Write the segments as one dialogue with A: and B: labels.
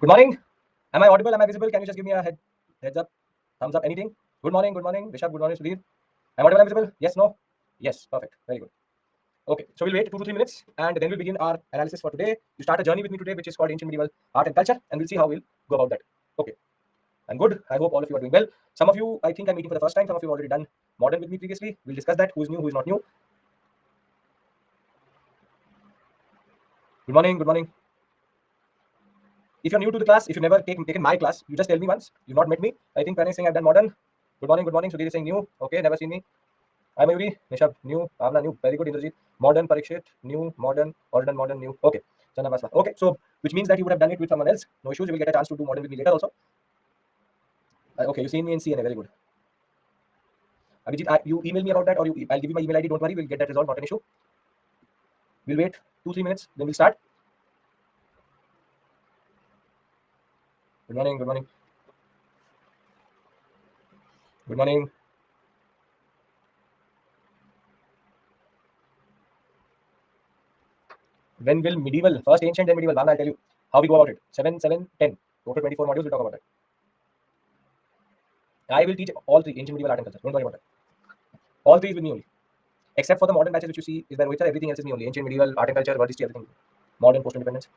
A: Good morning. Am I audible? Am I visible? Can you just give me a heads up, thumbs up, anything? Good morning. Good morning. Rishabh. Good morning. Sudhir. Am I audible? Am I visible? Yes. No. Yes. Perfect. Very good. Okay. So we'll wait 2 to 3 minutes, and then we'll begin our analysis for today. You start a journey with me today, which is called ancient medieval art and culture, and we'll see how we'll go about that. Okay. I'm good. I hope all of you are doing well. Some of you, I think, I'm meeting for the first time. Some of you have already done modern with me previously. We'll discuss that. Who is new? Who is not new? Good morning. Good morning. If you're new to the class, if you've never taken my class, you just tell me once. You've not met me. I think Pranay is saying I've done modern. Good morning. Good morning. Sudhir is saying new. Okay. Never seen me. I'm Mayuri. Nishabh, new. Bhavna, new. Very good. Indrajit, modern. Parikshit, new. Modern. Already modern, new. Okay. Channa Basma. Okay. So, which means that you would have done it with someone else. No issues. You will get a chance to do modern with me later also. Okay. You seen me in CNA. Very good. Abhijit, you email me about that, or I'll give you my email ID. Don't worry. We'll get that resolved. Not an issue. We'll wait 2-3 minutes. Then we'll start. Good morning. Good morning. Good morning. When will medieval, first ancient, then medieval? I'll tell you how we go about it. 7, 7, 10. Total 24 modules. We'll talk about that. I will teach all three: ancient, medieval, art, and culture. Don't worry about that. All three is with me only. Except for the modern batches which you see is there with everything else is me only. Ancient, medieval, art and culture, world history, everything. Modern, post-independence.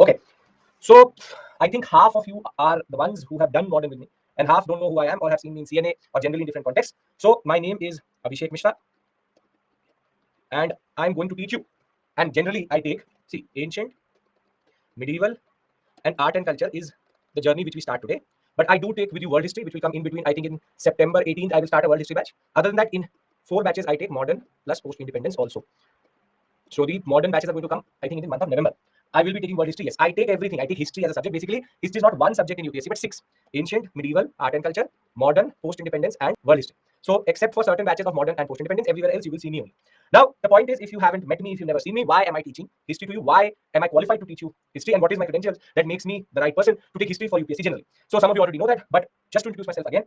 A: Okay. So I think half of you are the ones who have done modern with me, and half don't know who I am or have seen me in CNA or generally in different contexts. So my name is Abhishek Mishra, and I'm going to teach you. And generally I take, see, ancient, medieval, and art and culture is the journey which we start today. But I do take with you world history, which will come in between. I think in September 18th, I will start a world history batch. Other than that, in 4 batches, I take modern plus post-independence also. So the modern batches are going to come, I think, in the month of November. I will be taking world history. Yes, I take everything. I take history as a subject. Basically, history is not one subject in UPSC, but 6: ancient, medieval, art and culture, modern, post-independence, and world history. So except for certain batches of modern and post-independence, everywhere else you will see me only. Now, the point is, if you haven't met me, if you've never seen me, why am I teaching history to you? Why am I qualified to teach you history? And what is my credentials that makes me the right person to take history for UPSC generally? So some of you already know that, but just to introduce myself again,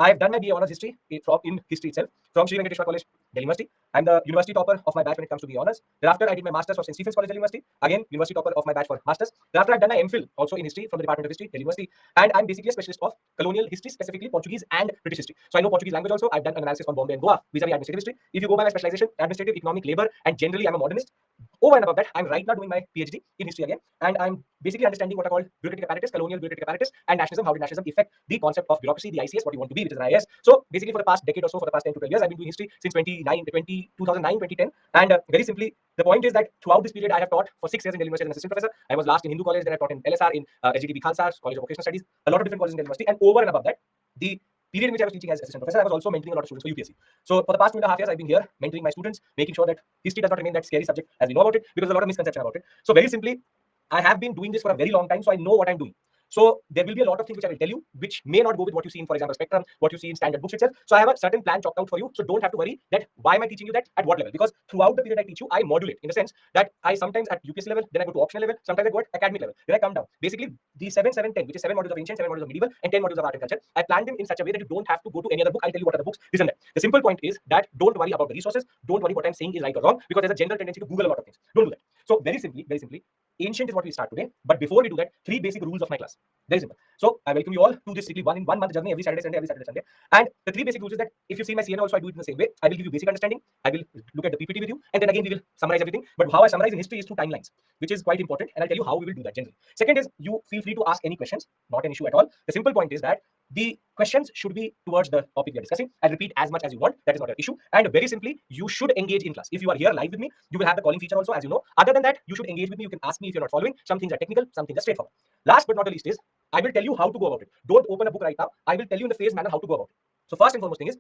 A: I have done my BA Honours History in history itself from Sri Venkateshwar College, Delhi University. I'm the university topper of my batch when it comes to BA Honours. Thereafter, I did my Masters from St. Stephen's College, Delhi University. Again, university topper of my batch for Masters. Thereafter, I've done my MPhil also in history from the Department of History, Delhi University. And I'm basically a specialist of colonial history, specifically Portuguese and British history. So I know Portuguese language also. I've done an analysis on Bombay and Goa vis-a-vis administrative history. If you go by my specialization, administrative, economic, labor, and generally I'm a modernist. Over and above that, I'm right now doing my PhD in history again, and I'm basically understanding what are called bureaucratic apparatus, colonial bureaucratic apparatus, and nationalism. How did nationalism affect the concept of bureaucracy, the ICS, what you want to be, which is an IAS. So basically, for the past decade or so, for the past 10 to 12 years, I've been doing history since 2009, 2010. And very simply, the point is that throughout this period, I have taught for 6 years in Delhi University as an assistant professor. I was last in Hindu College, then I taught in LSR, in SGTB Khalsa, College of Vocational Studies, a lot of different colleges in Delhi University. And over and above that, the period in which I was teaching as assistant professor, I was also mentoring a lot of students for UPSC. So for the past 2.5 years, I've been here mentoring my students, making sure that history does not remain that scary subject as we know about it, because there's a lot of misconception about it. So very simply, I have been doing this for a very long time, so I know what I'm doing. So there will be a lot of things which I will tell you, which may not go with what you see in, for example, Spectrum, what you see in standard books itself. So I have a certain plan chalked out for you. So don't have to worry that why am I teaching you that at what level? Because throughout the period I teach you, I modulate in the sense that I sometimes at UPSC level, then I go to optional level, sometimes I go at academic level, then I come down. Basically, the 7, 7, 10, which is 7 modules of ancient, 7 modules of medieval, and 10 modules of art and culture, I planned them in such a way that you don't have to go to any other book. I'll tell you what are the books, this and that. The simple point is that don't worry about the resources, don't worry what I'm saying is right or wrong, because there's a general tendency to Google a lot of things. Don't do that. So very simply, ancient is what we start today. But before we do that, 3 basic rules of my class. Very simple. So I welcome you all to this strictly 1 month journey every Saturday, Sunday, every Saturday, Sunday. And the 3 basic rules is that if you see my CNA also, I do it in the same way. I will give you basic understanding. I will look at the PPT with you, and then again we will summarize everything. But how I summarize in history is through timelines, which is quite important. And I'll tell you how we will do that generally. Second is you feel free to ask any questions, not an issue at all. The simple point is that the questions should be towards the topic we are discussing. I'll repeat as much as you want. That is not an issue. And very simply, you should engage in class. If you are here live with me, you will have the calling feature also, as you know. Other than that, you should engage with me. You can ask me if you're not following. Some things are technical, some things are straightforward. Last but not the least is, I will tell you how to go about it. Don't open a book right now. I will tell you in the phased manner how to go about it. So first and foremost thing is,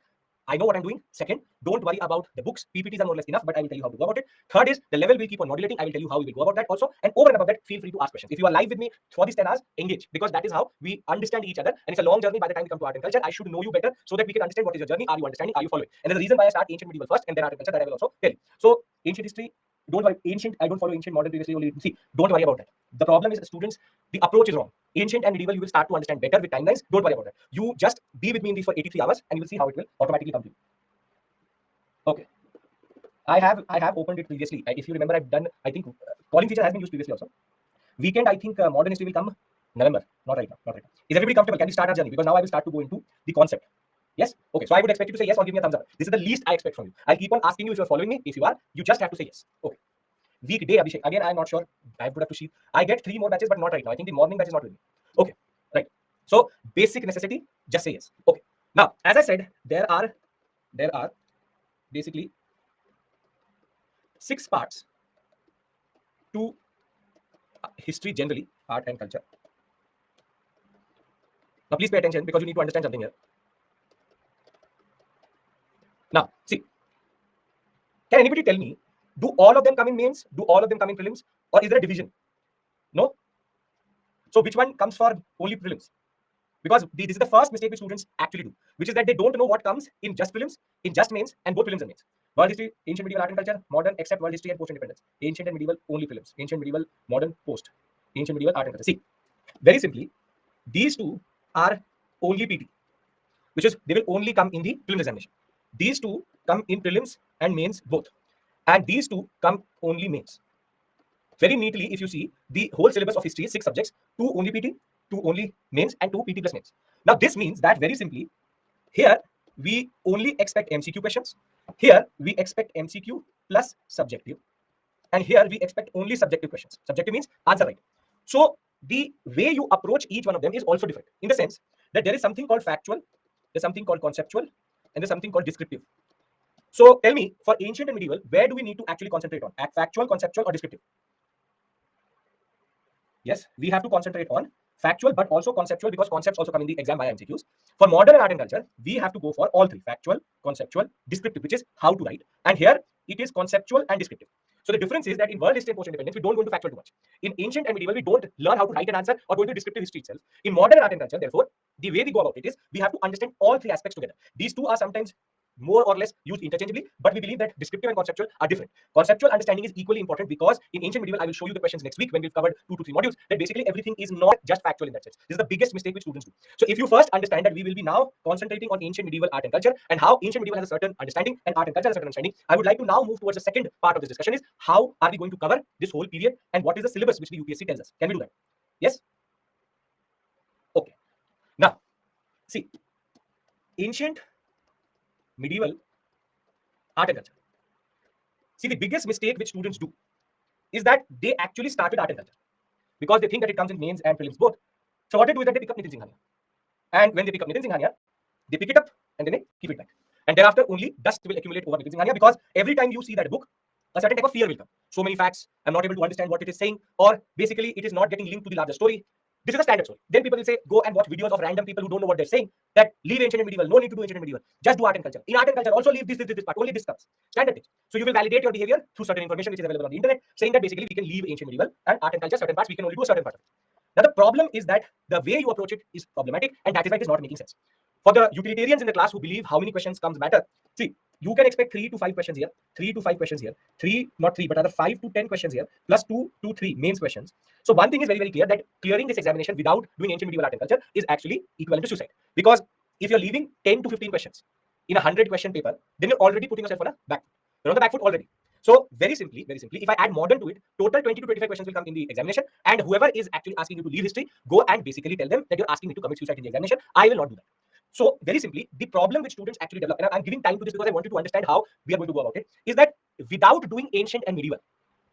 A: I know what I'm doing. Second, don't worry about the books. PPTs are more or less enough, but I will tell you how to go about it. Third is, the level will keep on modulating. I will tell you how we will go about that also. And over and above that, feel free to ask questions. If you are live with me for these 10 hours, engage, because that is how we understand each other. And it's a long journey. By the time we come to art and culture, I should know you better so that we can understand what is your journey. Are you understanding? Are you following? And there's a reason why I start ancient medieval first and then art and culture, that I will also tell you. So ancient history, don't worry. Ancient, I don't follow ancient modern previously only. See, don't worry about that. The problem is, students, the approach is wrong. Ancient and medieval, you will start to understand better with timelines. Don't worry about that. You just be with me in these for 83 hours and you will see how it will automatically come to you. Okay. I have opened it previously. If you remember, I've done. I think calling feature has been used previously also. Weekend, I think modern history will come November. Not right now. Not right now. Is everybody comfortable? Can we start our journey? Because now I will start to go into the concept. Yes. Okay. So I would expect you to say yes or give me a thumbs up. This is the least I expect from you. I'll keep on asking you if you're following me. If you are, you just have to say yes. Okay. Weekday, Abhishek. Again, I'm not sure. I put up to sheet. I get 3 more batches, but not right now. I think the morning batch is not with me. Okay. Right. So basic necessity, just say yes. Okay. Now, as I said, there are basically 6 parts to history generally, art and culture. Now, please pay attention because you need to understand something here. Now, see, can anybody tell me, do all of them come in mains? Do all of them come in prelims? Or is there a division? No? So, which one comes for only prelims? Because this is the first mistake which students actually do, which is that they don't know what comes in just prelims, in just mains, and both prelims and mains. World history, ancient medieval art and culture, modern, except world history and post-independence. Ancient and medieval, only prelims. Ancient, medieval, modern, post. Ancient, medieval, art and culture. See, very simply, these two are only PT, which is they will only come in the prelims examination. These two come in prelims and mains both. And these two come only mains. Very neatly, if you see, the whole syllabus of history is 6 subjects, 2 only PT, 2 only mains, and 2 PT plus mains. Now, this means that very simply, here we only expect MCQ questions. Here we expect MCQ plus subjective. And here we expect only subjective questions. Subjective means answer right. So the way you approach each one of them is also different in the sense that there is something called factual, there's something called conceptual, and there's something called descriptive. So tell me, for ancient and medieval, where do we need to actually concentrate on? At factual, conceptual, or descriptive? Yes, we have to concentrate on factual, but also conceptual, because concepts also come in the exam via MCQs. For modern and art and culture, we have to go for all 3: factual, conceptual, descriptive, which is how to write. And here it is conceptual and descriptive. So the difference is that in world history and post-independence, we don't go into factual too much. In ancient and medieval, we don't learn how to write an answer or go into descriptive history itself. In modern art and culture, therefore, the way we go about it is we have to understand all 3 aspects together. These two are sometimes more or less used interchangeably, but we believe that descriptive and conceptual are different. Conceptual understanding is equally important because in ancient medieval, I will show you the questions next week when we've covered 2 to 3 modules, that basically everything is not just factual in that sense. This is the biggest mistake which students do. So if you first understand that we will be now concentrating on ancient medieval art and culture and how ancient medieval has a certain understanding and art and culture has a certain understanding, I would like to now move towards the second part of this discussion is how are we going to cover this whole period and what is the syllabus which the UPSC tells us. Can we do that? Yes? Okay. Now, see, ancient medieval art and culture. See, the biggest mistake which students do is that they actually start with art and culture because they think that it comes in mains and prelims both. So what they do is that they pick up Nitin Singhania. And when they pick up Nitin Singhania, they pick it up and then they keep it back. And thereafter, only dust will accumulate over Nitin Singhania because every time you see that book, a certain type of fear will come. So many facts, I'm not able to understand what it is saying, or basically it is not getting linked to the larger story. This is a standard story. Then people will say, go and watch videos of random people who don't know what they're saying, that leave ancient and medieval, no need to do ancient and medieval, just do art and culture. In art and culture, also leave this part, only this comes. Standard things. So you will validate your behavior through certain information which is available on the internet, saying that basically we can leave ancient medieval and art and culture, certain parts, we can only do a certain part of it. Now the problem is that the way you approach it is problematic, and that is why it is not making sense. For the utilitarians in the class who believe how many questions comes matter, see, you can expect 3 to 5 questions here, 3 to 5 questions here, 3, not 3, but rather 5 to 10 questions here, plus 2 to 3 mains questions. So one thing is very, very clear that clearing this examination without doing ancient medieval art and culture is actually equivalent to suicide. Because if you're leaving 10 to 15 questions in a 100 question paper, then you're already putting yourself on a back foot. You're on the back foot already. So very simply, if I add modern to it, total 20 to 25 questions will come in the examination. And whoever is actually asking you to leave history, go and basically tell them that you're asking me to commit suicide in the examination. I will not do that. So very simply, the problem which students actually develop, and I'm giving time to this because I want you to understand how we are going to go about it, is that without doing ancient and medieval,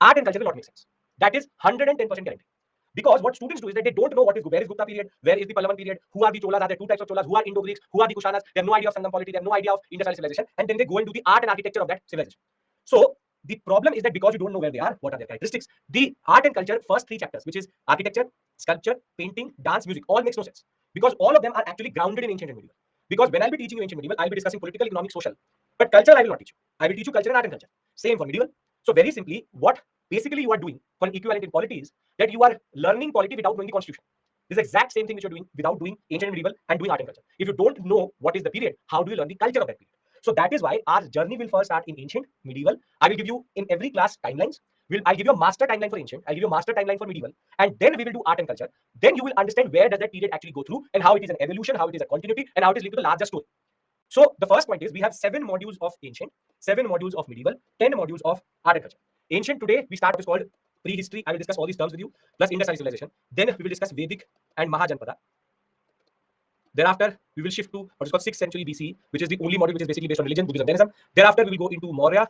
A: art and culture will not make sense. That is 110% guaranteed. Because what students do is that they don't know where is Gupta period, where is the Pallavan period, who are the Cholas, are there 2 types of Cholas, who are Indo-Greeks, who are the Kushanas, they have no idea of Sangam polity, they have no idea of industrial civilization, and then they go and do the art and architecture of that civilization. So the problem is that because you don't know where they are, what are their characteristics, the art and culture first 3 chapters, which is architecture, sculpture, painting, dance, music, all makes no sense. Because all of them are actually grounded in ancient and medieval. Because when I'll be teaching you ancient medieval, I'll be discussing political, economic, social. But culture, I will not teach you. I will teach you culture and art and culture. Same for medieval. So very simply, what basically you are doing for an equivalent in polity is that you are learning polity without knowing the constitution. This is the exact same thing which you're doing without doing ancient and medieval and doing art and culture. If you don't know what is the period, how do you learn the culture of that period? So that is why our journey will first start in ancient, medieval. I will give you in every class timelines. I'll give you a master timeline for ancient. I'll give you a master timeline for medieval. And then we will do art and culture. Then you will understand where does that period actually go through and how it is an evolution, how it is a continuity, and how it is linked to the larger story. So the first point is we have 7 modules of ancient, 7 modules of medieval, 10 modules of art and culture. Ancient today we start with called prehistory. I will discuss all these terms with you, plus Indus civilization. Then we will discuss Vedic and Mahajanpada. Thereafter, we will shift to what is called 6th century BCE, which is the only module which is basically based on religion, Buddhism, Jainism. Thereafter, we will go into Maurya,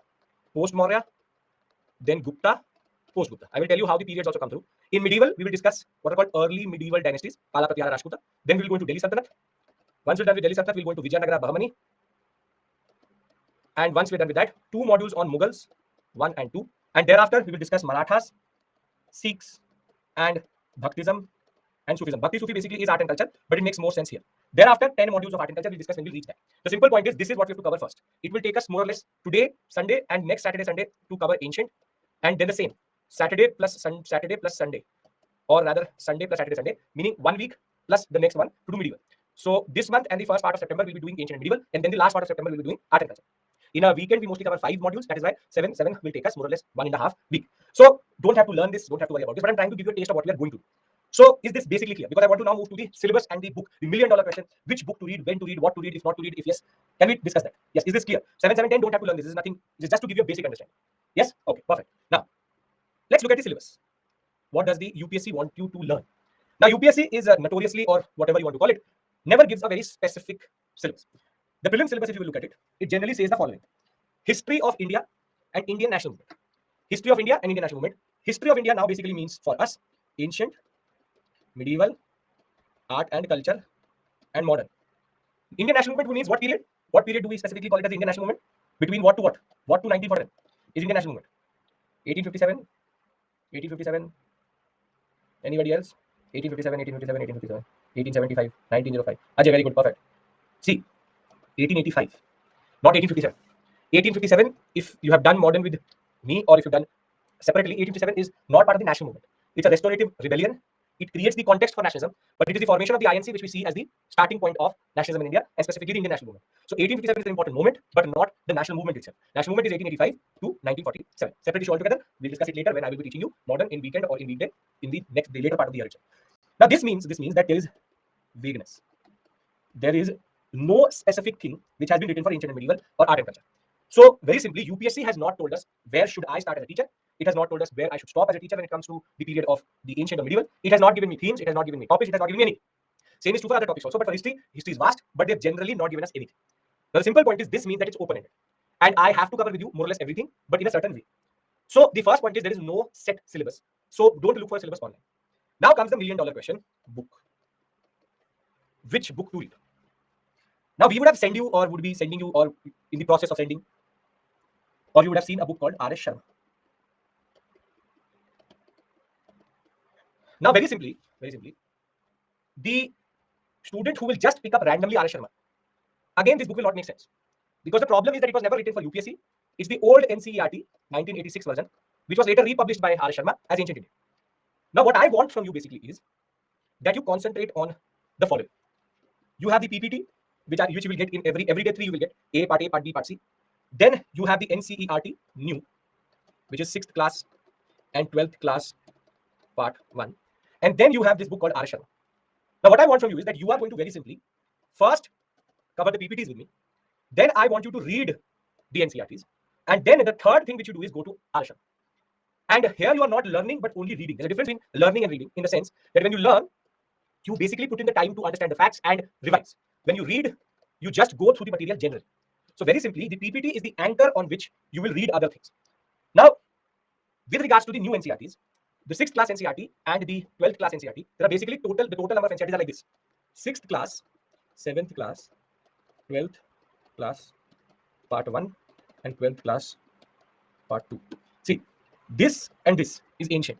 A: post-Maurya, then Gupta, post-Gupta. I will tell you how the periods also come through. In medieval, we will discuss what are called early medieval dynasties, Pala, Pratyahara, Rashtrakuta. Then we will go into Delhi Sultanate. Once we're done with Delhi Sultanate, we'll go into Vijayanagara, Bahmani. And once we're done with that, 2 modules on Mughals, 1 and 2. And thereafter, we will discuss Marathas, Sikhs, and Bhaktism and Sufism. Bhakti Sufi basically is art and culture, but it makes more sense here. Thereafter, 10 modules of art and culture we'll discuss when we reach that. The simple point is this is what we have to cover first. It will take us more or less today, Sunday, and next Saturday, Sunday to cover ancient, and then the same Saturday plus Sunday, or rather Sunday plus Saturday, Sunday, meaning 1 week plus the next one to do medieval. So this month and the first part of September we'll be doing ancient and medieval, and then the last part of September we'll be doing art and culture. In a weekend, we mostly cover 5 modules. That is why 7 will take us more or less 1.5 weeks. So don't have to learn this, don't have to worry about this, but I'm trying to give you a taste of what we are going to do. So is this basically clear? Because I want to now move to the syllabus and the book, the $1,000,000 question: which book to read, when to read, what to read, if not to read, if yes. Can we discuss that? Yes. Is this clear? 7, 10 don't have to learn this. This is nothing. This is just to give you a basic understanding. Yes. Okay. Perfect. Now let's look at the syllabus. What does the UPSC want you to learn? Now UPSC is notoriously, or whatever you want to call it, never gives a very specific syllabus. The prelim syllabus, if you will look at it, it generally says the following: history of India and Indian national movement. History of India and Indian national movement. History of India now basically means for us ancient, medieval, art and culture, and modern. Indian national movement means what period? What period do we specifically call it as Indian national movement? Between what to what? What to 1947 is Indian national movement? 1857, 1857. Anybody else? 1857, 1857, 1857, 1875, 1905. Ajay, very good, perfect. See, 1885, not 1857. 1857, if you have done modern with me or if you've done separately, 1857 is not part of the national movement. It's a restorative rebellion. It creates the context for nationalism, but it is the formation of the INC which we see as the starting point of nationalism in India, and specifically the Indian national movement. So 1857 is an important moment, but not the national movement itself. National movement is 1885 to 1947. Separate issue altogether. We'll discuss it later when I will be teaching you modern in weekend or in weekday in the later part of the year itself. Now this means that there is vagueness. There is no specific thing which has been written for ancient and medieval or art and culture. So very simply, UPSC has not told us where should I start as a teacher. It has not told us where I should stop as a teacher when it comes to the period of the ancient or medieval. It has not given me themes. It has not given me topics. It has not given me anything. Same is true for other topics also. But for history is vast, but they've generally not given us anything. Now the simple point is this means that it's open-ended, and I have to cover with you more or less everything, but in a certain way. So the first point is there is no set syllabus. So don't look for a syllabus online. Now comes the $1,000,000 question: book. Which book to read? Now we would have sent you, or would be sending you, or in the process of sending, or you would have seen a book called R.S. Sharma. Now very simply, the student who will just pick up randomly R.S. Sharma, again this book will not make sense, because the problem is that it was never written for UPSC. It's the old NCERT 1986 version, which was later republished by R.S. Sharma as Ancient India. Now what I want from you basically is that you concentrate on the following. You have the PPT, which you will get in every day 3 you will get A, part A, part B, part C. Then you have the NCERT new, which is 6th class and 12th class part 1. And then you have this book called R.S. Sharma. Now what I want from you is that you are going to very simply first cover the PPTs with me. Then I want you to read the NCERTs. And then the third thing which you do is go to R.S. Sharma. And here you are not learning, but only reading. There's a difference between learning and reading in the sense that when you learn, you basically put in the time to understand the facts and revise. When you read, you just go through the material generally. So very simply, the PPT is the anchor on which you will read other things. Now, with regards to the new NCERTs, the 6th class NCERT and the 12th class NCERT, there are basically the total number of NCERTs are like this: 6th class, 7th class, 12th class part 1, and 12th class part 2. See, this and this is ancient.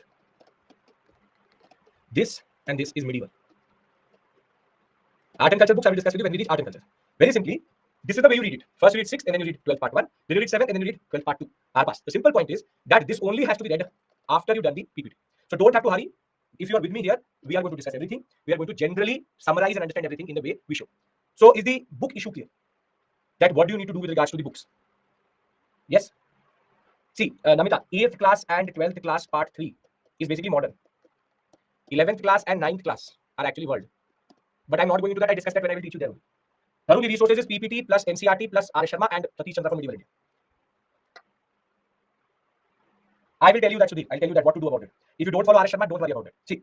A: This and this is medieval. Art and culture books I will discuss with you when we reach art and culture. Very simply, this is the way you read it. First you read 6th and then you read 12th part 1. Then you read 7th and then you read 12th part 2. Pass. The simple point is that this only has to be read after you've done the PPT. So don't have to hurry. If you are with me here, we are going to discuss everything. We are going to generally summarize and understand everything in the way we show. So is the book issue clear? That what do you need to do with regards to the books? Yes? See, Namita, 8th class and 12th class part 3 is basically modern. 11th class and 9th class are actually world. But I'm not going into that. I discussed that when I will teach you them. Tarun, the resources is PPT plus NCRT plus R. Sharma and Satish Chandra from Medieval India. I will tell you that, Sudhir. I'll tell you that what to do about it. If you don't follow R. Sharma, don't worry about it. See,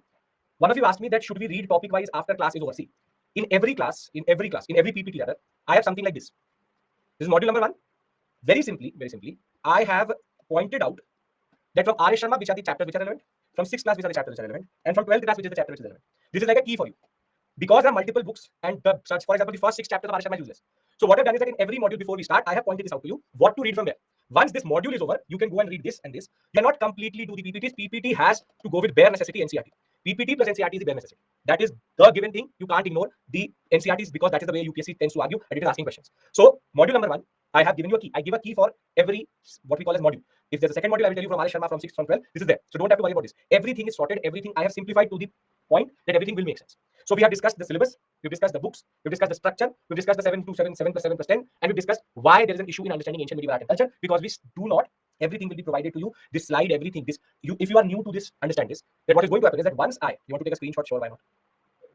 A: one of you asked me that should we read topic wise after class is over. See, in every PPT rather, I have something like this. This is module number 1. Very simply, I have pointed out that from R. Sharma, which are the chapters which are relevant, from 6th class, which are the chapters which are relevant, and from 12th class, which is the chapter which is relevant. This is like a key for you. Because there are multiple books and the search, for example, the first 6 chapters of R. Sharma is useless. So what I've done is that in every module before we start, I have pointed this out to you, what to read from there. Once this module is over, you can go and read this and this. You cannot completely do the PPTs. PPT has to go with bare necessity NCRT. PPT plus NCRT is the bare necessity. That is the given thing. You can't ignore the NCRTs because that is the way UPSC tends to argue and it is asking questions. So module number 1, I have given you a key. I give a key for every what we call as module. If there's a second module, I will tell you from R. Sharma, from 6th, from 12. This is there. So don't have to worry about this. Everything is sorted. Everything I have simplified to the point that everything will make sense. So we have discussed the syllabus, we've discussed the books, we've discussed the structure, we've discussed the 7 to 7, 7 plus 7 plus 10, and we've discussed why there is an issue in understanding ancient medieval art and culture, because we do not, everything will be provided to you. This slide, everything, this, you, if you are new to this, understand this, that what is going to happen is that once you want to take a screenshot, sure, why not?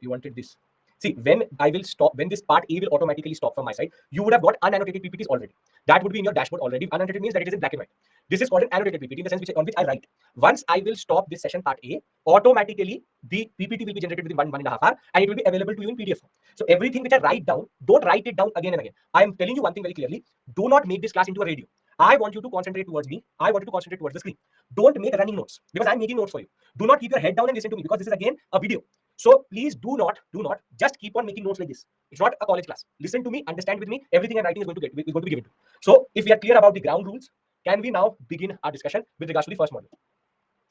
A: You wanted this. See, when I will stop, when this part A will automatically stop from my side, you would have got unannotated PPTs already. That would be in your dashboard already. Unannotated means that it is in black and white. This is called an annotated PPT in the sense on which I write. Once I will stop this session part A, automatically the PPT will be generated within 1.5 hours and it will be available to you in PDF form. So everything which I write down, don't write it down again and again. I am telling you one thing very clearly. Do not make this class into a radio. I want you to concentrate towards me. I want you to concentrate towards the screen. Don't make running notes because I'm making notes for you. Do not keep your head down and listen to me because this is again a video. So please do not just keep on making notes like this. It's not a college class. Listen to me, understand with me. Everything I'm writing is going to be given to you. So if we are clear about the ground rules, can we now begin our discussion with regards to the first module?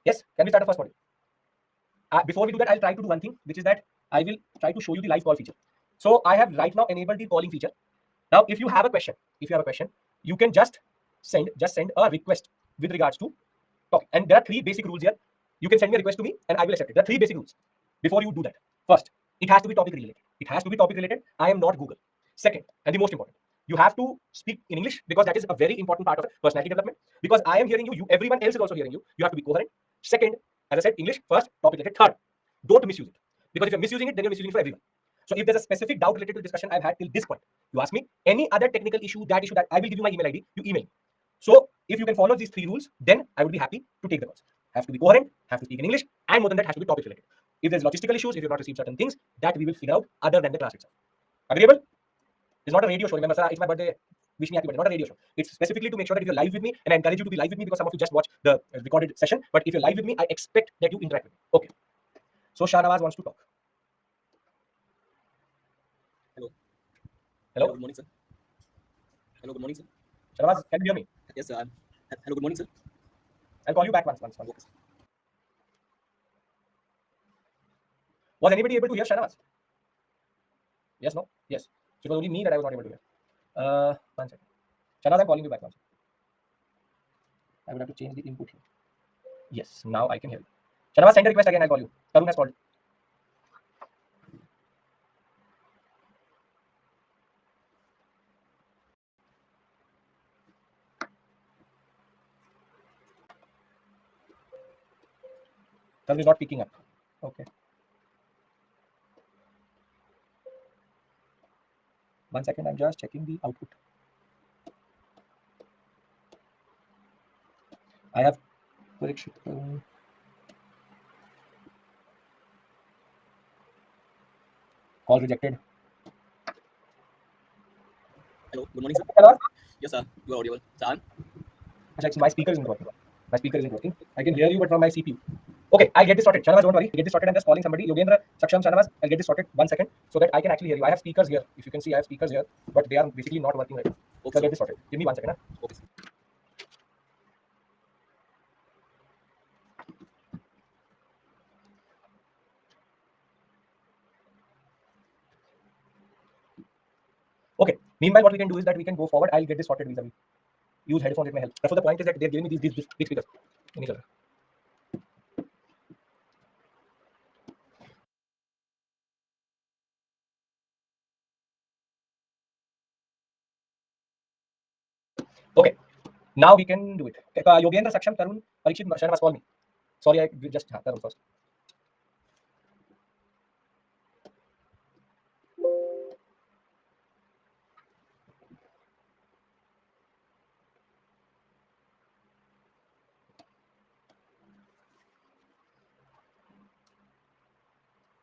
A: Yes, can we start the first module? Before we do that, I'll try to do one thing, which is that I will try to show you the live call feature. So I have right now enabled the calling feature. Now, if you have a question, you can just send a request with regards to talking. And there are 3 basic rules here. You can send me a request to me and I will accept it. There are 3 basic rules. Before you do that, first, it has to be topic related. I am not Google. Second, and the most important, you have to speak in English because that is a very important part of personality development. Because I am hearing you, everyone else is also hearing you. You have to be coherent. Second, as I said, English first, topic related. Third, don't misuse it. Because if you're misusing it, then you're misusing it for everyone. So if there's a specific doubt related to the discussion I've had till this point, you ask me any other technical issue, that I will give you my email ID. You email me. So if you can follow these 3 rules, then I would be happy to take the calls. Have to be coherent, have to speak in English, and more than that, has to be topic related. If there's logistical issues, if you've not received certain things, that we will figure out other than the class itself. Agreeable? It's not a radio show. Remember, sir, it's my birthday. Wish me happy birthday. Not a radio show. It's specifically to make sure that if you're live with me, and I encourage you to be live with me because some of you just watch the recorded session. But if you're live with me, I expect that you interact with me. Okay. So Shahnawaz wants to talk.
B: Hello.
A: Hello.
B: Good morning, sir. Hello. Good morning, sir.
A: Shahnawaz, can you hear me?
B: Yes, sir. Hello. Good morning, sir.
A: I'll call you back once.
B: Okay.
A: Was anybody able to hear Shahnawaz? Yes, no? Yes. So it was only me that I was not able to hear. 1 second. Shahnawaz, I'm calling you back once. I would have to change the input here. Yes, now I can hear you. Shahnawaz, send a request again, I'll call you. Tarun has called. Tarun is not picking up. Okay. 1 second, I'm just checking the output. I have Parikshit. Call rejected.
B: Hello. Good morning, sir.
A: Hello?
B: Yes, sir. You are audible. Sir.
A: My speaker isn't working. I can hear you, but from my CPU. Okay, I'll get this sorted. Shahnawaz, don't worry. Get this sorted. I'm just calling somebody. Yogendra, Saksham, Shahnawaz. I'll get this sorted. 1 second, so that I can actually hear you. I have speakers here. If you can see, I have speakers here, but they are basically not working right now. Okay, so I'll get this sorted. Give me 1 second.
B: Okay, sir.
A: Okay. Meanwhile, what we can do is that we can go forward. I'll get this sorted vis-a-vis. Use headphones, it may help. So the point is that they're giving me these big speakers. Okay. Now we can do it. Yogendra, Saksham, Tarun, Parikshit, Shahnawaz, call me. Sorry, I just Tarun first.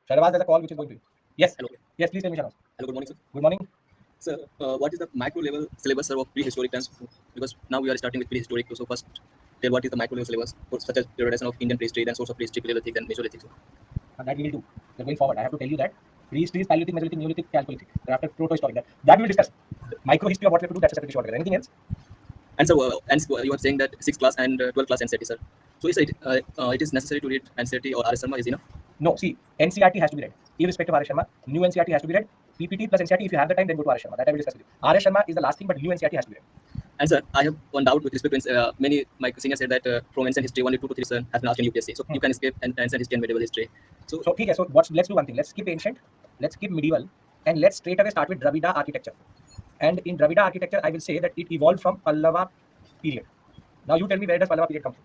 A: Shanavaz, there's a call which is going to you. Yes.
B: Hello.
A: Yes, please tell me, Shanavaz.
B: Hello, good morning, sir.
A: Good morning.
B: Sir, what is the micro level syllabus, sir, of prehistoric times? Because now we are starting with prehistoric. So first, tell what is the micro level syllabus, such as periodization of Indian prehistory, then source of prehistory, Paleolithic, and Mesolithic. Sir.
A: And that we will do. We're going forward. I have to tell you that prehistory is Paleolithic, Mesolithic, Neolithic, Chalcolithic. After Protohistoric. That we will discuss. Micro history of what we have to do, that's a separate issue altogether. Anything else?
B: And so, you are saying that 6th class and 12th class NCERT, sir. So is it is necessary to read NCERT or RS Sharma is enough?
A: No, see, NCERT has to be read. Irrespective of RS Sharma, new NCERT has to be read. PPT plus NCERT, if you have the time, then go to RS Sharma. That I will discuss with you. RS Sharma is the last thing, but new NCERT has to be read.
B: And sir, I have one doubt with respect to many my seniors said that from ancient history only 2 to 3 sir, has been asked in UPSC. So you can escape ancient history and medieval history. So
A: okay, so let's do one thing. Let's skip ancient, let's skip medieval, and let's straight away start with Dravida architecture. And in Dravida architecture, I will say that it evolved from Pallava period. Now you tell me, where does Pallava period come from?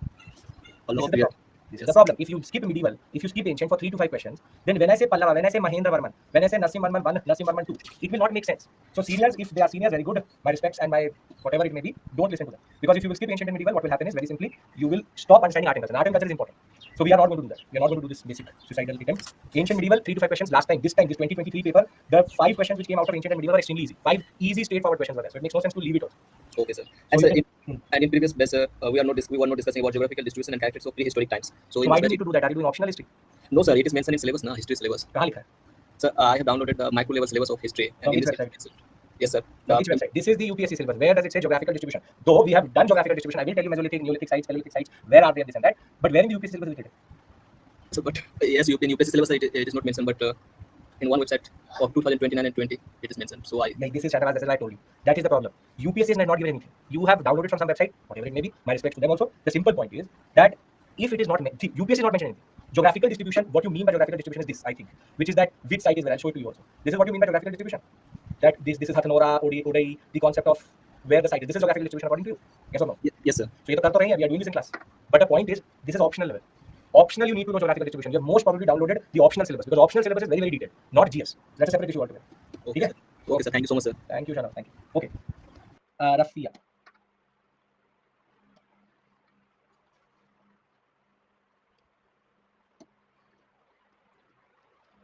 A: This is the problem. If you skip medieval, if you skip ancient for 3 to 5 questions, then when I say Pallava, when I say Mahendra Varman, when I say Narasimhavarman 1, Narasimhavarman 2, it will not make sense. So seniors, if they are seniors, very good, my respects and my whatever it may be, don't listen to them. Because if you will skip ancient and medieval, what will happen is very simply, you will stop understanding art and culture. And art and culture is important. So we are not going to do that. We are not going to do this basic suicidal attempt. Ancient medieval, 3 to 5 questions. Last time, this 2023 paper, the 5 questions which came out of ancient and medieval are extremely easy. 5 easy, straightforward questions were there. So it makes no sense to leave it also.
B: Okay, sir. And,
A: So
B: sir, in previous batch, we were not discussing about geographical distribution and characteristics of prehistoric times. So
A: why do you need to do that? Are you doing optional history?
B: No, sir. It is mentioned in syllabus, na history syllabus.
A: कहाँ लिखा है?
B: Sir, I have downloaded the micro level syllabus of history.
A: From
B: in
A: which
B: this
A: website?
B: Yes, sir.
A: From which website? This is the UPSC syllabus. Where does it say geographical distribution? Though we have done geographical distribution, I will tell you Mesolithic, Neolithic sites, Paleolithic sites, where are they, this and that. But where in the UPSC syllabus is it written?
B: So, but yes, in UPSC syllabus it is not mentioned, but in one website of 2029 and 20, it is mentioned. So
A: Like this is Shanavaz, this is I told you. That is the problem. UPSC is not given anything. You have downloaded from some website, whatever it may be. My respect to them also. The simple point is that if it is not, UPSC is not mentioning anything. Geographical distribution, what you mean by geographical distribution is this, I think, which is that which site is where. I'll show it to you also. This is what you mean by geographical distribution. That this is Hathnora, Odai, the concept of where the site is. This is geographical distribution according to you. Yes or no?
B: yes, sir.
A: So we are doing this in class. But the point is, this is optional level. Optional, you need to know geographical distribution. You have most probably downloaded the optional syllabus because optional syllabus is very, very detailed, not GS. That's a separate issue altogether.
B: Okay, sir. Okay, sir. Thank you so much, sir.
A: Thank you, Shana. Thank you. Okay. Rafia.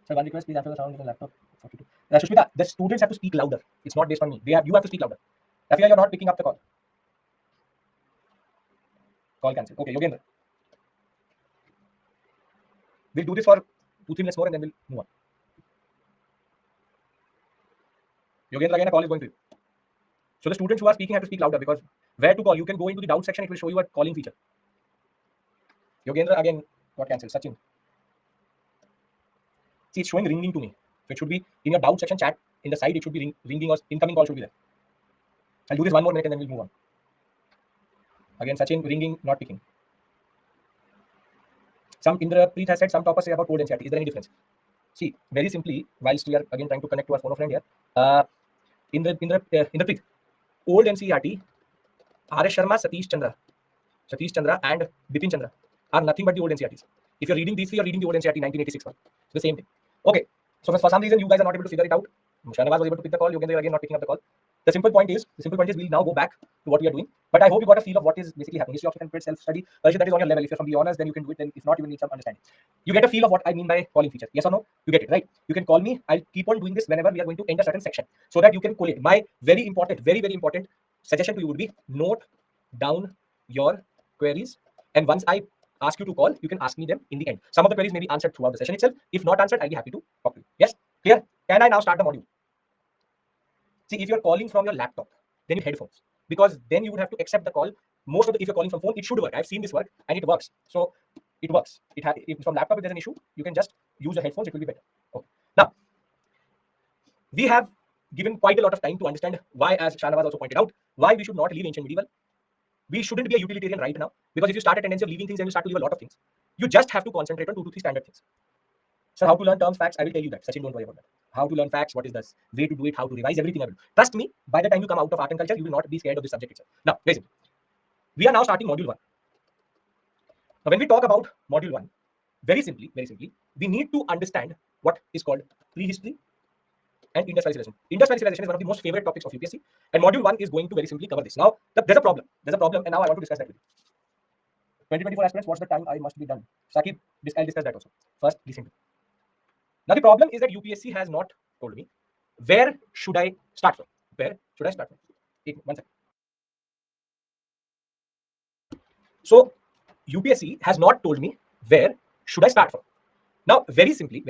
A: So one request, please answer the sound in the laptop. Sushmita, the students have to speak louder. It's not based on me. You have to speak louder. Rafia, you're not picking up the call. Call cancelled. Okay, Yogendra. We'll do this for 2-3 minutes more and then we'll move on. Yogendra, again, a call is going to you. So the students who are speaking have to speak louder because where to call? You can go into the doubt section. It will show you a calling feature. Yogendra, again, got cancelled. Sachin. See, it's showing ringing to me. So it should be in your doubt section chat. In the side, it should be ringing or incoming call should be there. I'll do this one more minute and then we'll move on. Again, Sachin, ringing, not picking. Some Indrapreet has said some toppers say about old NCERT. Is there any difference? See, very simply, whilst we are again trying to connect to our phone friend here, Indrapreet, old NCERT, RS Sharma, Satish Chandra, and Bipin Chandra are nothing but the old NCERTs. If you're reading these three, you're reading the old NCERT 1986 one. It's the same thing. Okay. So for some reason you guys are not able to figure it out. Shanavaz was able to pick the call. Yogendra again not picking up the call. The simple point is we'll now go back to what we are doing. But I hope you got a feel of what is basically happening. History of second period self-study. That is on your level. If you're from the honors, then you can do it. Then if not, you will need some understanding. You get a feel of what I mean by calling feature. Yes or no? You get it, right? You can call me. I'll keep on doing this whenever we are going to end a certain section so that you can collate. My very, very important suggestion to you would be note down your queries. And once I ask you to call, you can ask me them in the end. Some of the queries may be answered throughout the session itself. If not answered, I'll be happy to talk to you. Yes? Clear? Can I now start the module? See, if you're calling from your laptop, then you headphones. Because then you would have to accept the call. If you're calling from phone, it should work. I've seen this work and it works. So it works. If from laptop, if there's an issue, you can just use the headphones. It will be better. Okay. Now, we have given quite a lot of time to understand why, as Shanavaz also pointed out, why we should not leave ancient medieval. We shouldn't be a utilitarian right now, because if you start a tendency of leaving things, then you start to leave a lot of things. You just have to concentrate on 2 to 3 standard things. So how to learn terms, facts, I will tell you that. Sachin, don't worry about that. How to learn facts, what is the way to do it, how to revise, everything I will do. Trust me, by the time you come out of art and culture, you will not be scared of this subject itself. Now, listen. We are now starting module 1. Now, when we talk about module 1, very simply, we need to understand what is called prehistory and industrial civilization. Industrial civilization is one of the most favorite topics of UPSC, and module 1 is going to very simply cover this. Now, there's a problem, and now I want to discuss that with you. 2024 aspirants, what's the time I must be done? Sakib, I'll discuss that also. First, listen to me. Now the problem is that UPSC has not told me where should I start from. Where should I start from? One second. So UPSC has not told me where should I start from. Now, very simply,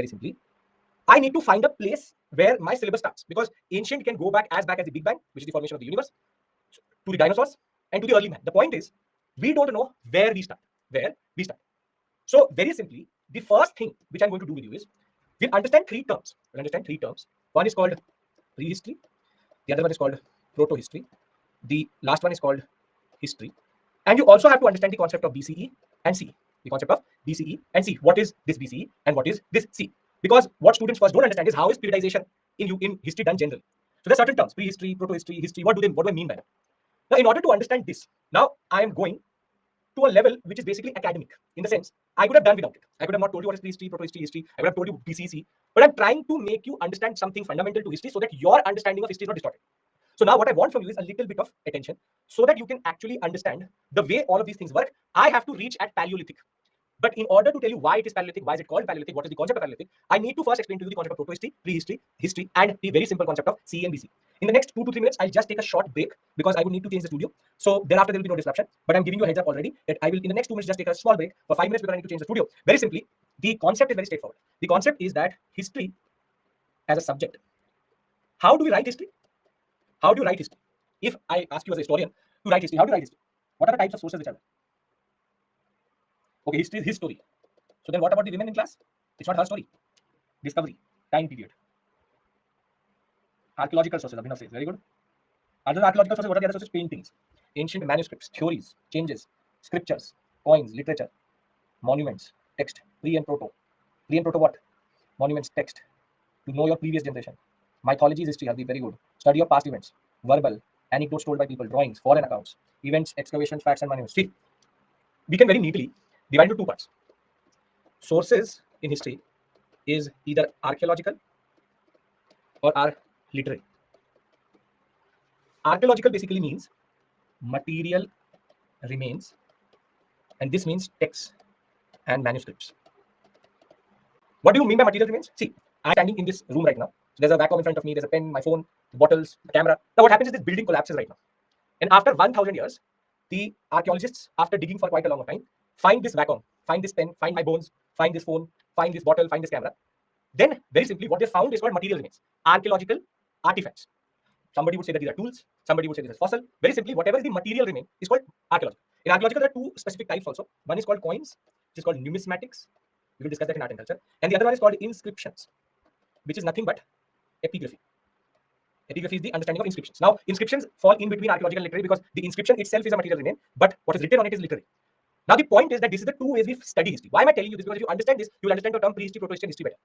A: I need to find a place where my syllabus starts, because ancient can go back as the Big Bang, which is the formation of the universe, to the dinosaurs, and to the early man. The point is, we don't know where we start. So very simply, the first thing which I'm going to do with you is, we'll understand three terms. One is called prehistory. The other one is called proto-history. The last one is called history. And you also have to understand the concept of BCE and CE. The concept of BCE and CE. What is this BCE and what is this CE? Because what students first don't understand is how is periodization in history done generally. So there are certain terms: prehistory, proto-history, history. What do I mean by that? Now, in order to understand this, now I am going to a level which is basically academic, in the sense I could have done without it. I could have not told you what is prehistory, proto-history, history. I would have told you BCC, but I'm trying to make you understand something fundamental to history so that your understanding of history is not distorted. So now what I want from you is a little bit of attention so that you can actually understand the way all of these things work. I have to reach at Paleolithic. But in order to tell you why it is Paleolithic, why is it called Paleolithic, what is the concept of Paleolithic, I need to first explain to you the concept of proto-history, prehistory, history, and the very simple concept of CE and BC. In the next 2 to 3 minutes, I'll just take a short break because I would need to change the studio. So thereafter, there will be no disruption. But I'm giving you a heads up already that I will, in the next 2 minutes, just take a small break for 5 minutes because I need to change the studio. Very simply, the concept is very straightforward. The concept is that history as a subject. How do we write history? How do you write history? If I ask you as a historian to write history, how do you write history? What are the types of sources which are there? Okay, history is his story. So then what about the women in class? It's not her story. Discovery, time period. Archaeological sources, Abhinav says. Very good. Other archaeological sources, what are the other sources? Paintings, ancient manuscripts, theories, changes, scriptures, coins, literature, monuments, text, pre and proto. Pre and proto what? Monuments, text. To know your previous generation. Mythology is history, Hardeep, very good. Study of past events, verbal, anecdotes told by people, drawings, foreign accounts, events, excavations, facts, and monuments. See, we can very neatly divide into 2 parts. Sources in history is either archaeological or are literary. Archaeological basically means material remains, and this means texts and manuscripts. What do you mean by material remains? See, I'm standing in this room right now. So there's a vacuum in front of me, there's a pen, my phone, the bottles, the camera. Now what happens is this building collapses right now. And after 1,000 years, the archaeologists, after digging for quite a long time, find this vacuum, find this pen, find my bones, find this phone, find this bottle, find this camera. Then, very simply, what they found is called material remains, archaeological artifacts. Somebody would say that these are tools, somebody would say this is fossil. Very simply, whatever is the material remain is called archaeological. In archaeological, there are 2 specific types also. One is called coins, which is called numismatics. We will discuss that in art and culture. And the other one is called inscriptions, which is nothing but epigraphy. Epigraphy is the understanding of inscriptions. Now, inscriptions fall in between archaeological and literary because the inscription itself is a material remain, but what is written on it is literary. Now, the point is that this is the 2 ways we study history. Why am I telling you this? Because if you understand this, you will understand the term prehistory, proto-history, and history better.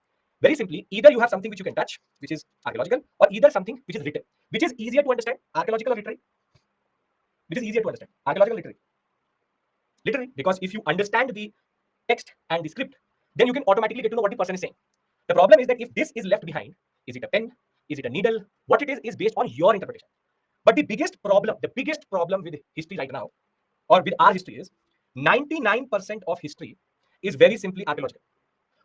A: Very simply, either you have something which you can touch, which is archaeological, or either something which is written. Which is easier to understand, archaeological or literary? Which is easier to understand, archaeological or literary? Literary, because if you understand the text and the script, then you can automatically get to know what the person is saying. The problem is that if this is left behind, is it a pen? Is it a needle? What it is based on your interpretation. But the biggest problem with history right now, or with our history, is 99% of history is very simply archaeological.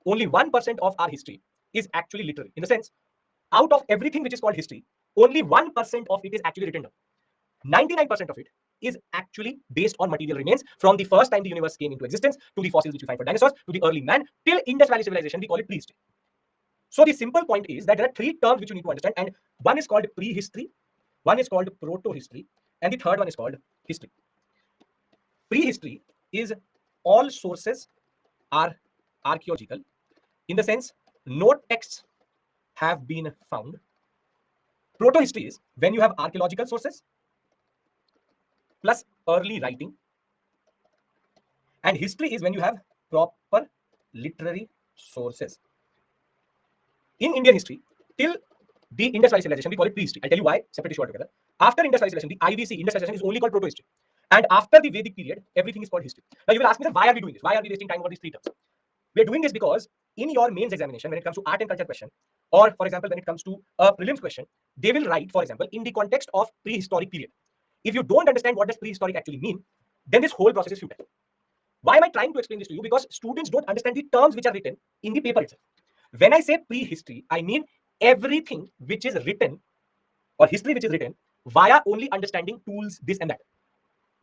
A: Only 1% of our history is actually literary. In the sense, out of everything which is called history, only 1% of it is actually written down. 99% of it is actually based on material remains from the first time the universe came into existence to the fossils which we find for dinosaurs to the early man till Indus Valley civilization. We call it prehistory. So the simple point is that there are 3 terms which you need to understand, and one is called prehistory, one is called proto-history, and the third one is called history. Prehistory is all sources are archaeological, in the sense no texts have been found. Proto-history is when you have archaeological sources plus early writing, and history is when you have proper literary sources. In Indian history, till the Indus Valley civilization, we call it prehistory. I'll tell you why, separate issue altogether. After Indus Valley civilization, the IVC, Indus civilization, is only called proto-history. And after the Vedic period, everything is called history. Now you will ask me, why are we doing this? Why are we wasting time over these 3 terms? We are doing this because in your mains examination, when it comes to art and culture question, or for example, when it comes to a prelims question, they will write, for example, in the context of prehistoric period. If you don't understand what does prehistoric actually mean, then this whole process is futile. Why am I trying to explain this to you? Because students don't understand the terms which are written in the paper itself. When I say prehistory, I mean everything which is written or history which is written via only understanding tools, this and that.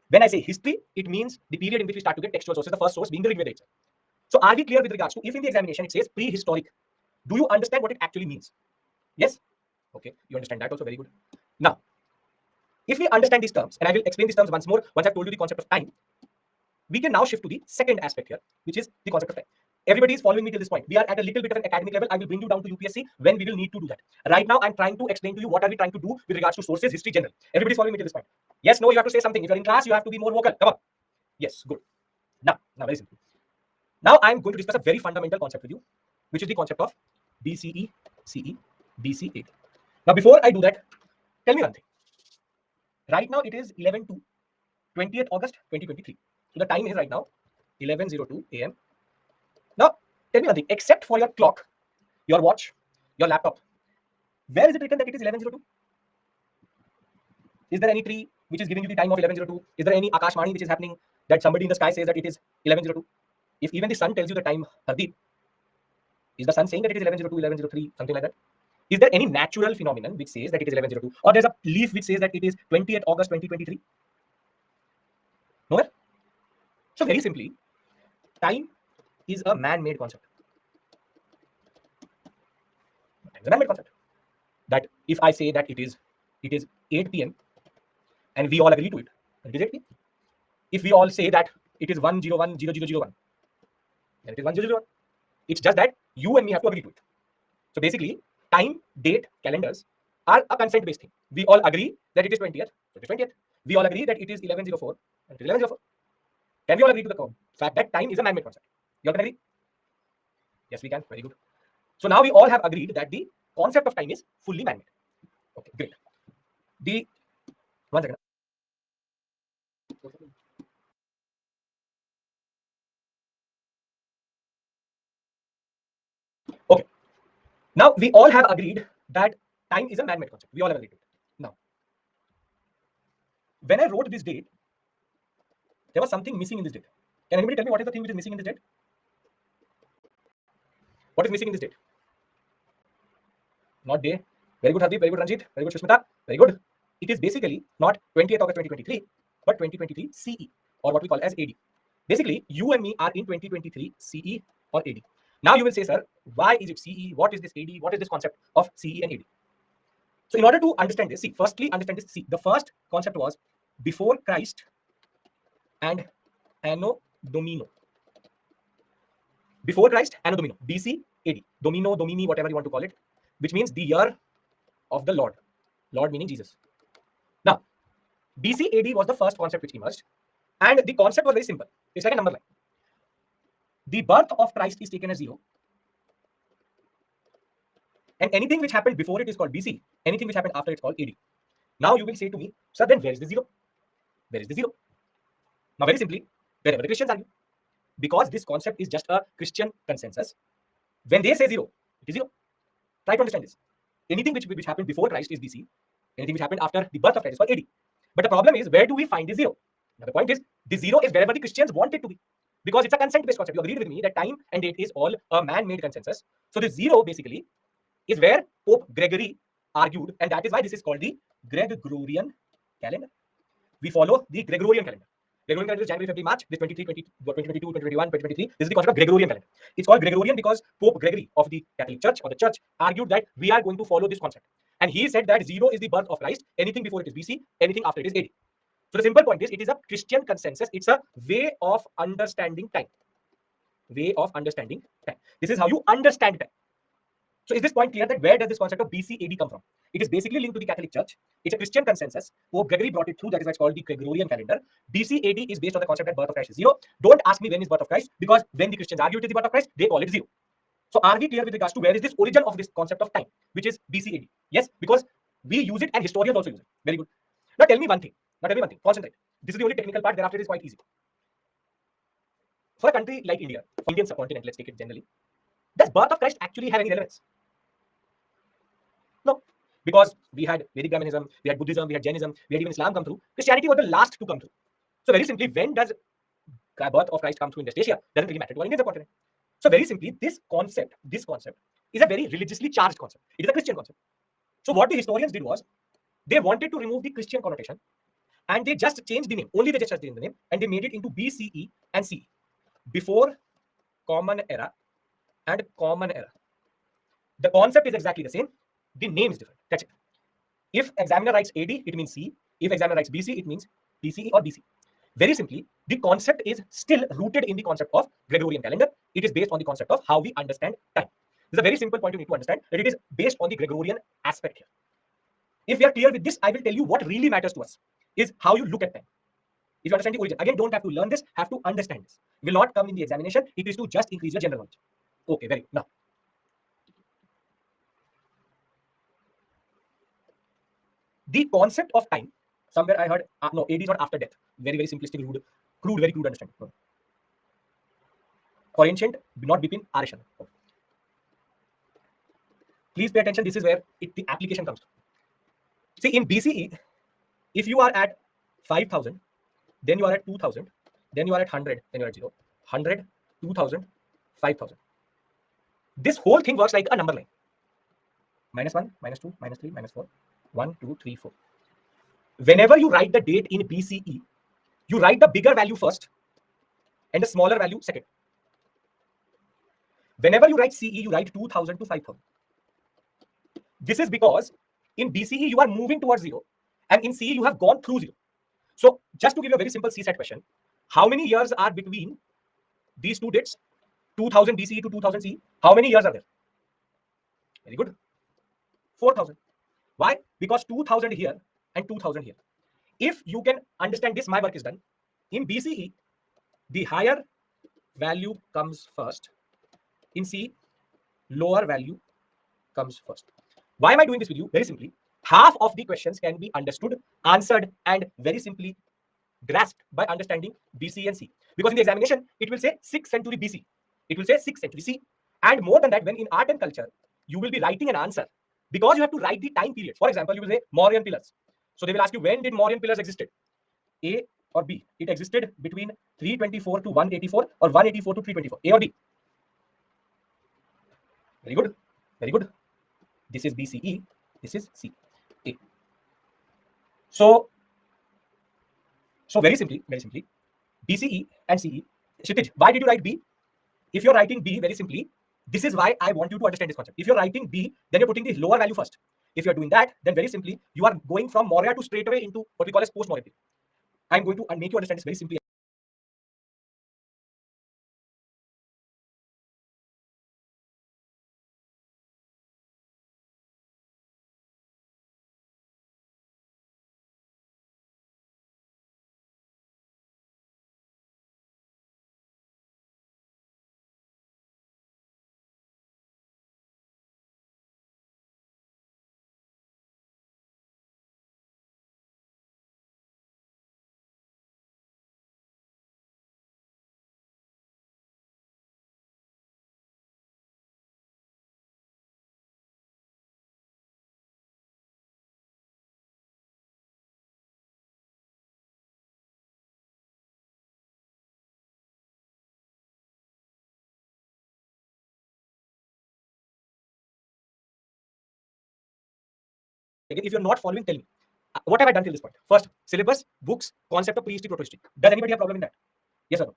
A: When I say history, it means the period in which we start to get textual sources, the first source being the Rig Veda itself. So are we clear with regards to if in the examination it says prehistoric, do you understand what it actually means? Yes? Okay, you understand that also, very good. Now, if we understand these terms, and I will explain these terms once more once I've told you the concept of time, we can now shift to the second aspect here, which is the concept of time. Everybody is following me till this point. We are at a little bit of an academic level. I will bring you down to UPSC when we will need to do that. Right now, I'm trying to explain to you what are we trying to do with regards to sources, history, general. Everybody's following me till this point. Yes, no, you have to say something. If you're in class, you have to be more vocal. Come on. Yes, good. Now, very simple. Now, I'm going to discuss a very fundamental concept with you, which is the concept of BCE, CE, BC, AD. Now, before I do that, tell me one thing. Right now, it is 11/2, 20th August 2023. So the time is right now 11:02 a.m. Now, tell me one thing. Except for your clock, your watch, your laptop, where is it written that it is 11:02? Is there any tree which is giving you the time of 11:02? Is there any Akashvani which is happening that somebody in the sky says that it is 11:02? If even the sun tells you the time, Hardeep, is the sun saying that it is 11:02, 11:03, something like that? Is there any natural phenomenon which says that it is 11:02? Or there's a leaf which says that it is 20th August 2023? Nowhere? So very simply, time is a man-made concept. Time is a man-made concept. That if I say that it is 8 p.m. and we all agree to it, then it is 8 p.m. If we all say that it is 1010001, then it is 1001. It's just that you and me have to agree to it. So basically, time, date, calendars are a consent-based thing. We all agree that it is 20th, so it is 20th. We all agree that it is 11:04, and it is 11:04. Can we all agree to the fact that time is a man-made concept? You all can agree? Yes, we can. Very good. So now we all have agreed that the concept of time is fully man-made. Okay, great. One second. Okay. Now we all have agreed that time is a man-made concept. We all have agreed to it. Now, when I wrote this date, there was something missing in this date. Can anybody tell me what is the thing which is missing in this date? What is missing in this date? Not day. Very good, Hardeep. Very good, Ranjit. Very good, Sushmita. Very good. It is basically not 20th August 2023, but 2023 CE, or what we call as AD. Basically, you and me are in 2023 CE or AD. Now you will say, sir, why is it CE? What is this AD? What is this concept of CE and AD? So in order to understand this, see, firstly, understand this. See, the first concept was before Christ and Anno Domini. Before Christ, Anno Domini. BC, AD. Domino, Domini, whatever you want to call it, which means the year of the Lord. Lord meaning Jesus. Now, BC AD was the first concept which emerged, and the concept was very simple. It's like a number line. The birth of Christ is taken as 0, and anything which happened before it is called BC. Anything which happened after it's called AD. Now you will say to me, sir, then where is the 0? Where is the 0? Now very simply, wherever the Christians argue, because this concept is just a Christian consensus. When they say 0, it is 0. Try to understand this. Anything which happened before Christ is BC. Anything which happened after the birth of Christ is called AD. But the problem is, where do we find the 0? Now the point is, the 0 is wherever the Christians want it to be, because it's a consent-based concept. You agreed with me that time and date is all a man-made consensus. So the 0 basically is where Pope Gregory argued, and that is why this is called the Gregorian calendar. We follow the Gregorian calendar. Gregorian calendar is January, February, March. This 23, 2022, 2021, 2023. This is the concept of Gregorian calendar. It's called Gregorian because Pope Gregory of the Catholic Church or the Church argued that we are going to follow this concept. And he said that 0 is the birth of Christ. Anything before it is BC. Anything after it is AD. So the simple point is, it is a Christian consensus. It's a way of understanding time. Way of understanding time. This is how you understand time. So is this point clear, that where does this concept of BC AD come from? It is basically linked to the Catholic Church. It's a Christian consensus. Pope Gregory brought it through. That is why it's called the Gregorian calendar. BC AD is based on the concept that birth of Christ is 0. Don't ask me when is birth of Christ, because when the Christians argue it is the birth of Christ, they call it 0. So are we clear with regards to where is this origin of this concept of time, which is BC AD? Yes, because we use it and historians also use it. Very good. Now tell me one thing. Concentrate. This is the only technical part. Thereafter it is quite easy. For a country like India, Indian subcontinent, let's take it generally, does birth of Christ actually have any relevance? No, because we had Vedic Brahmanism, we had Buddhism, we had Jainism, we had even Islam come through. Christianity was the last to come through. So very simply, when does birth of Christ come through in West Asia? Doesn't really matter to our Indian subcontinent. So very simply, this concept is a very religiously charged concept. It is a Christian concept. So what the historians did was they wanted to remove the Christian connotation and they just changed the name. Only they just changed the name and they made it into BCE and CE, before Common Era and Common Era. The concept is exactly the same. The name is different. That's it. If examiner writes AD, it means CE. If examiner writes BC, it means BCE or BC. Very simply, the concept is still rooted in the concept of Gregorian calendar. It is based on the concept of how we understand time. This is a very simple point you need to understand, that it is based on the Gregorian aspect here. If we are clear with this, I will tell you what really matters to us is how you look at time. If you understand the origin, again, don't have to learn this, have to understand this. Will not come in the examination. It is to just increase your general knowledge. Okay, very good. Now, the concept of time, somewhere I heard, no, AD is not after death. Very, very simplistic, crude, very crude understanding. No. For ancient, not Bipin, Arishan. Okay. Please pay attention. This is where the application comes. See, in BCE, if you are at 5,000, then you are at 2,000, then you are at 100, then you are at 0, 100, 2,000, 5,000. This whole thing works like a number line. -1, -2, -3, -4, 1, 2, 3, 4. Whenever you write the date in BCE, you write the bigger value first and the smaller value second. Whenever you write CE, you write 2,000 to 5,000. This is because in BCE, you are moving towards 0, and in CE, you have gone through 0. So just to give you a very simple CSAT question, how many years are between these two dates, 2000 BCE to 2000 CE? How many years are there? Very good. 4,000. Why? Because 2,000 here and 2,000 here. If you can understand this, my work is done. In BCE, the higher value comes first. In CE, lower value comes first. Why am I doing this with you? Very simply, half of the questions can be understood, answered, and very simply grasped by understanding BC and C. Because in the examination, it will say 6th century BC. It will say 6th century C. And more than that, when in art and culture, you will be writing an answer because you have to write the time period. For example, you will say Mauryan pillars. So they will ask you, when did Mauryan pillars existed? A or B? It existed between 324 to 184 or 184 to 324. A or B? Very good. Very good. This is BCE. This is C. A. So very simply, BCE and CE. Kshitij, why did you write B? If you're writing B, very simply, this is why I want you to understand this concept. If you're writing B, then you're putting the lower value first. If you're doing that, then very simply, you are going from Maurya to straight away into what we call as post-Maurya period. I'm going to make you understand this very simply. If you're not following, tell me. What have I done till this point? First, syllabus, books, concept of prehistory, protohistory. Does anybody have problem in that? Yes or no?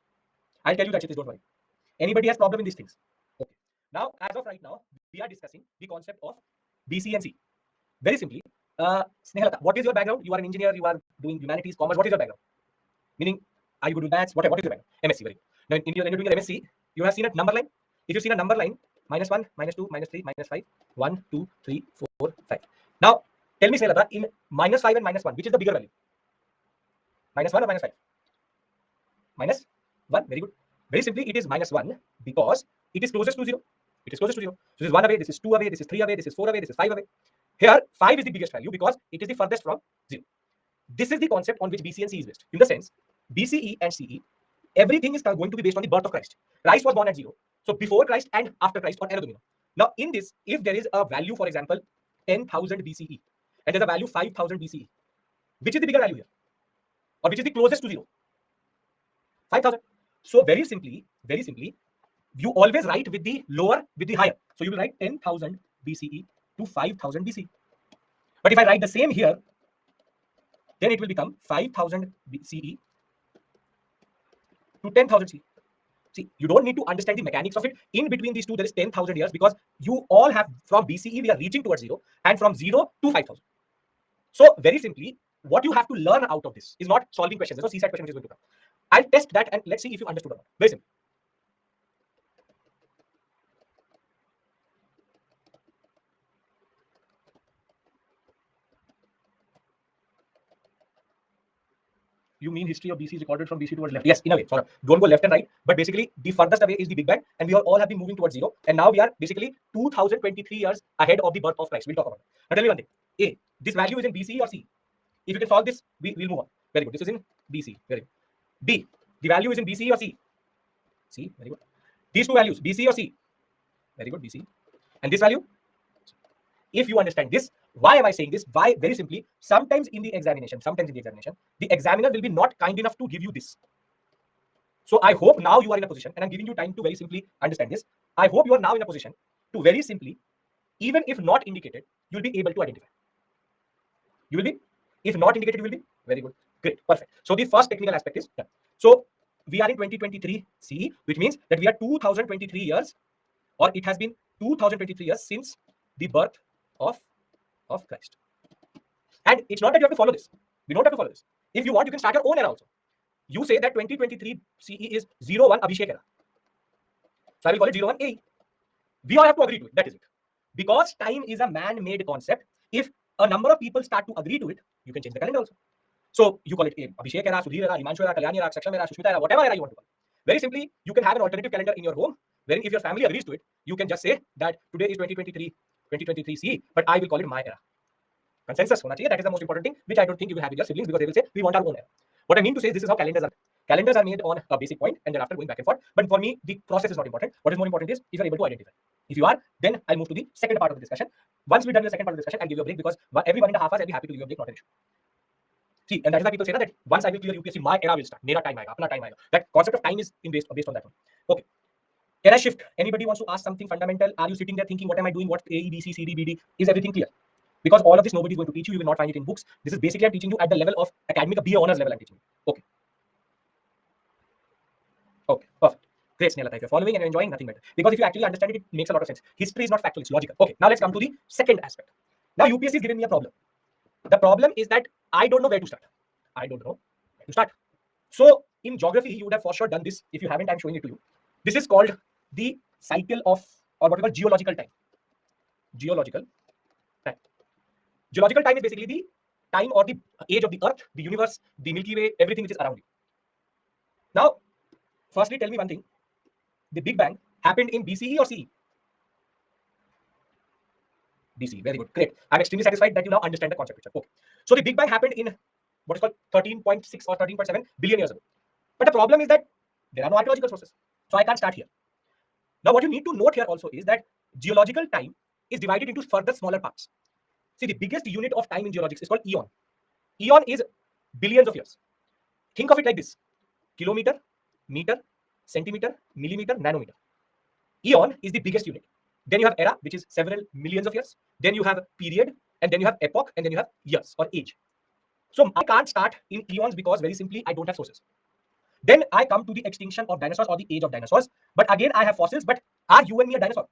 A: I'll tell you that, Kshitij, don't worry. Anybody has problem in these things? Okay. Now, as of right now, we are discussing the concept of BC and C. Very simply, Snehalata, what is your background? You are an engineer, you are doing humanities, commerce. What is your background? Meaning, are you good with maths? What is your background? MSc, very good. Now, when you're doing an MSc, you have seen a number line. If you've seen a number line, -1, -2, -3, -5, 1, 2, 3, 4, 5. Now, tell me, Snehalata, in -5 and -1, which is the bigger value? -1 or -5? -1, very good. Very simply, it is -1 because it is closest to 0. It is closest to 0. So this is 1 away, this is 2 away, this is 3 away, this is 4 away, this is 5 away. Here, 5 is the biggest value because it is the furthest from 0. This is the concept on which BC and CE is based. In the sense, BCE and CE, everything is going to be based on the birth of Christ. Christ was born at 0. So before Christ and after Christ or Anno Domini. Now, in this, if there is a value, for example, 10,000 BCE, and there's a value 5,000 BCE, which is the bigger value here? Or which is the closest to 0? 5,000. So very simply, you always write with the lower with the higher. So you will write 10,000 BCE to 5,000 BC. But if I write the same here, then it will become 5,000 CE to 10,000 CE. See, you don't need to understand the mechanics of it. In between these two, there is 10,000 years, because you all have, from BCE, we are reaching towards 0, and from 0 to 5,000. So very simply, what you have to learn out of this is not solving questions. There's no CSAT question which is going to come. I'll test that and let's see if you understood or not. Very simple. You mean history of BC is recorded from BC towards left? Yes, in a way. Sorry, don't go left and right. But basically, the furthest away is the Big Bang, and we all have been moving towards 0. And now we are basically 2023 years ahead of the birth of Christ. We'll talk about it. Now tell me one thing. A, this value is in BC or C? If you can solve this, we'll move on. Very good. This is in BC. Very good. B, the value is in BC or C? C. Very good. These two values, BC or C? Very good, BC. And this value? If you understand this, why am I saying this? Why? Very simply, sometimes in the examination, the examiner will be not kind enough to give you this. So I hope now you are in a position, and I'm giving you time to very simply understand this. I hope you are now in a position to very simply, even if not indicated, you'll be able to identify. You will be, if not indicated, you will be. Very good. Great. Perfect. So the first technical aspect is done. So we are in 2023 CE, which means that we are 2023 years, or it has been 2023 years since the birth of Christ. And it's not that you have to follow this. We don't have to follow this. If you want, you can start your own era also. You say that 2023 CE is 01 Abhishek era. So I will call it 01 AE. We all have to agree to it. That is it. Because time is a man-made concept. If a number of people start to agree to it, you can change the calendar also. So you call it Abhishek era, Sudhir era, Himanshu era, Kalyani era, Saksham era, Sushmita era, whatever era you want to call it. Very simply, you can have an alternative calendar in your home, wherein if your family agrees to it, you can just say that today is 2023 CE, but I will call it my era. Consensus hona chahiye. That is the most important thing, which I don't think you will have with your siblings, because they will say we want our own era. What I mean to say is, this is how calendars are. Calendars are made on a basic point, and thereafter going back and forth. But for me, the process is not important. What is more important is if you are able to identify. If you are, then I'll move to the second part of the discussion. Once we're done with the second part of the discussion, I'll give you a break, because every 1.5 hours I'll be happy to give you a break, not an issue. See, and that is why people say that once I will clear UPSC, my era will start. Mera time aayega, apna time aayega. That concept of time is based on that one. Okay. Era shift. Anybody wants to ask something fundamental? Are you sitting there thinking, what am I doing? What A, B, C, C, D, B, D? Is everything clear? Because all of this nobody is going to teach you. You will not find it in books. This is basically I'm teaching you at the level of academic, a BA honors level I'm teaching you. Okay. Okay, perfect. Great, Snehal. If you're following and you're enjoying, nothing better. Because if you actually understand it, it makes a lot of sense. History is not factual, it's logical. Okay, now let's come to the second aspect. Now UPSC is giving me a problem. The problem is that I don't know where to start. I don't know where to start. So in geography, you would have for sure done this. If you haven't, I'm showing it to you. This is called the cycle of, or what we call geological time. Geological time. Geological time is basically the time or the age of the Earth, the universe, the Milky Way, everything which is around you. Now, firstly, tell me one thing. The Big Bang happened in BCE or CE? BCE. Very good. Great. I'm extremely satisfied that you now understand the concept. Okay. So the Big Bang happened in what is called 13.6 or 13.7 billion years ago. But the problem is that there are no archaeological sources. So I can't start here. Now, what you need to note here also is that geological time is divided into further smaller parts. See, the biggest unit of time in geologics is called eon. Eon is billions of years. Think of it like this: kilometer, meter, centimeter, millimeter, nanometer. Eon is the biggest unit. Then you have era, which is several millions of years. Then you have period, and then you have epoch, and then you have years or age. So I can't start in eons because very simply I don't have sources. Then I come to the extinction of dinosaurs or the age of dinosaurs. But again, I have fossils. But are you and me a dinosaur?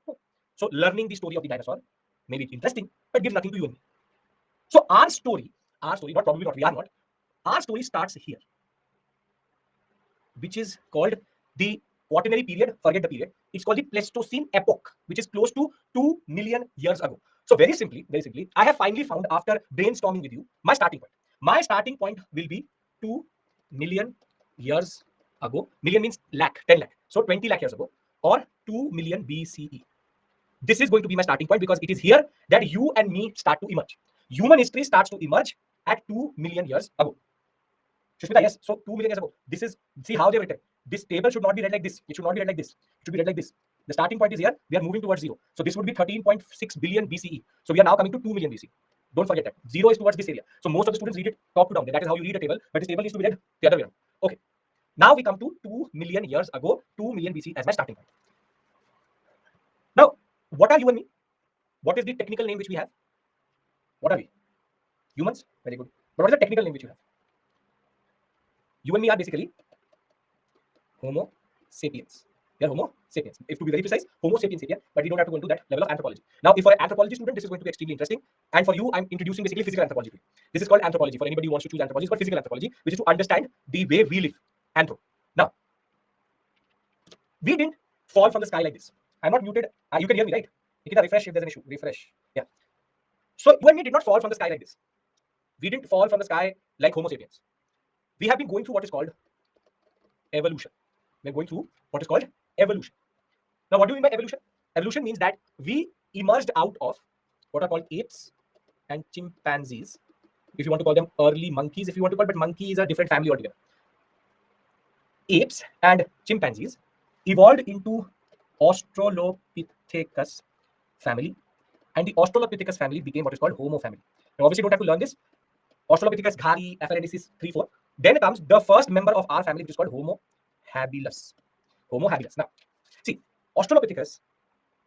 A: No. So learning the story of the dinosaur may be interesting, but gives nothing to you and me. So our story, not probably not, we are not. Our story starts here, which is called the Quaternary period. Forget the period. It's called the Pleistocene epoch, which is close to 2 million years ago. So very simply, I have finally found, after brainstorming with you, my starting point. My starting point will be 2 million years ago. Million means lakh, 10 lakh. So 20 lakh years ago, or 2 million BCE. This is going to be my starting point, because it is here that you and me start to emerge. Human history starts to emerge at 2 million years ago. Sushmita, yes. So 2 million years ago. This is, see how they written. This table should not be read like this. It should not be read like this. It should be read like this. The starting point is here. We are moving towards 0. So this would be 13.6 billion BCE. So we are now coming to 2 million BCE. Don't forget that. 0 is towards this area. So most of the students read it top to down. That is how you read a table. But this table needs to be read the other way around. Okay. Now we come to 2 million years ago, 2 million BC as my starting point. Now, what are you and me? What is the technical name which we have? What are we? Humans? Very good. But what is the technical name which you have? You and me are basically Homo sapiens. We are Homo sapiens. If to be very precise, Homo sapiens sapien, but we don't have to go into that level of anthropology. Now, if for an anthropology student, this is going to be extremely interesting. And for you, I'm introducing basically physical anthropology to you. This is called anthropology. For anybody who wants to choose anthropology, it's called physical anthropology, which is to understand the way we live. Anthro. Now, we didn't fall from the sky like this. I'm not muted. You can hear me, right? Nikita, refresh if there's an issue. Refresh. Yeah. So you and me did not fall from the sky like this. We didn't fall from the sky like Homo sapiens. We have been going through what is called evolution. We're going through what is called evolution. Now, what do we mean by evolution? Evolution means that we emerged out of what are called apes and chimpanzees. If you want to call them early monkeys, if you want to call it, but monkey is a different family altogether. Apes and chimpanzees evolved into Australopithecus family, and the Australopithecus family became what is called Homo family. Now, obviously, you don't have to learn this. Australopithecus, Ghari, Afarensis, 3, 4. Then comes the first member of our family, which is called Homo habilis. Homo habilis. Now, see, Australopithecus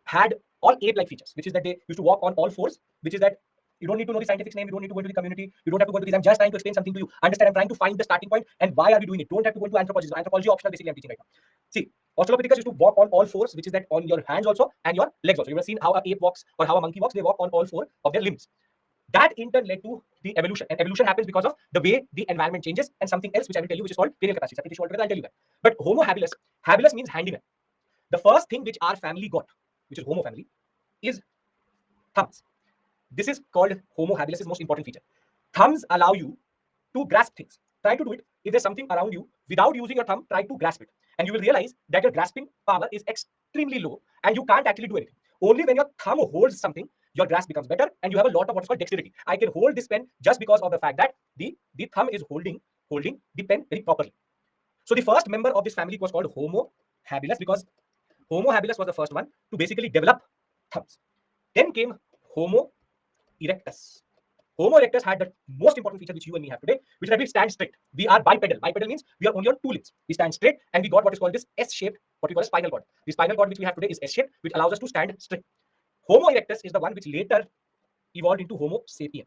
A: had all ape-like features, which is that they used to walk on all fours, which is that you don't need to know the scientific name, you don't need to go into the community, you don't have to go into this. I'm just trying to explain something to you. Understand, I'm trying to find the starting point and why are we doing it. Don't have to go into anthropology. Anthropology optional, basically, I'm teaching right now. See, Australopithecus used to walk on all fours, which is that on your hands also and your legs also. You have seen how an ape walks or how a monkey walks, they walk on all four of their limbs. That in turn led to the evolution. And evolution happens because of the way the environment changes and something else, which I will tell you, which is called cranial capacity. Separate issue altogether, I'll tell you that. But Homo habilis, habilis means handyman. The first thing which our family got, which is Homo family, is thumbs. This is called Homo habilis' most important feature. Thumbs allow you to grasp things. Try to do it. If there's something around you, without using your thumb, try to grasp it. And you will realize that your grasping power is extremely low and you can't actually do anything. Only when your thumb holds something, your grasp becomes better and you have a lot of what is called dexterity. I can hold this pen just because of the fact that the thumb is holding the pen very properly. So the first member of this family was called Homo habilis because Homo habilis was the first one to basically develop thumbs. Then came Homo erectus. Homo erectus had the most important feature which you and me have today, which is that we stand straight. We are bipedal. Bipedal means we are only on two limbs. We stand straight and we got what is called this S-shaped, what we call a spinal cord. The spinal cord which we have today is S-shaped, which allows us to stand straight. Homo erectus is the one which later evolved into Homo sapien.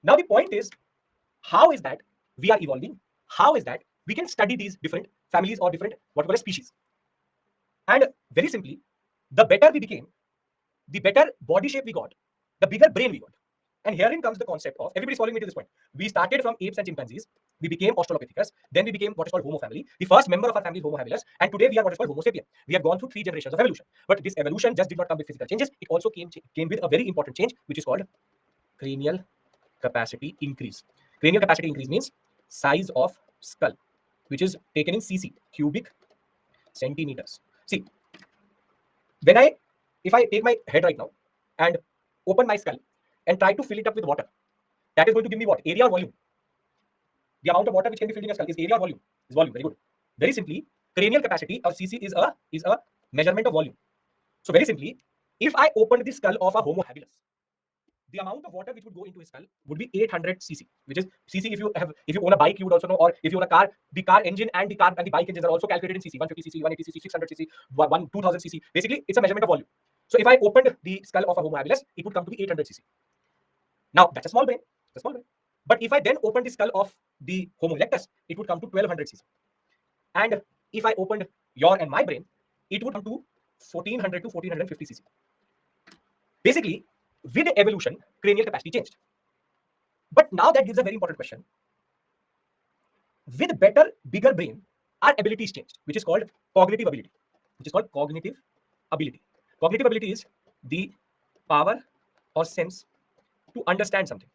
A: Now the point is, how is that we are evolving? How is that we can study these different families or different what we call a species? And very simply, the better we became, the better body shape we got, the bigger brain we got. And herein comes the concept of, everybody's following me to this point. We started from apes and chimpanzees. We became Australopithecus. Then we became what is called Homo family. The first member of our family is Homo habilis. And today we are what is called Homo sapien. We have gone through 3 generations of evolution. But this evolution just did not come with physical changes. It also came with a very important change, which is called cranial capacity increase. Cranial capacity increase means size of skull, which is taken in cc, cubic centimeters. See, if I take my head right now and open my skull and try to fill it up with water, that is going to give me what? Area or volume? The amount of water which can be filled in your skull is area or volume? Is volume. Very good. Very simply, cranial capacity or cc is a measurement of volume. So very simply, if I opened the skull of a Homo habilis, the amount of water which would go into his skull would be 800 cc, which is cc. If you own a bike, you would also know, or if you own a car, the car engine and the bike engines are also calculated in cc. 150 cc, 180 cc, 600 cc, 2000 cc. Basically, it's a measurement of volume. So if I opened the skull of a Homo habilis, it would come to be 800 cc. Now that's a small brain. It's a small brain. But if I then opened the skull of the Homo erectus, it would come to 1200 cc. And if I opened your and my brain, it would come to 1400 to 1450 cc. Basically, with evolution, cranial capacity changed. But now that gives a very important question. With better, bigger brain, our abilities changed, which is called cognitive ability. Cognitive ability is the power or sense to understand something.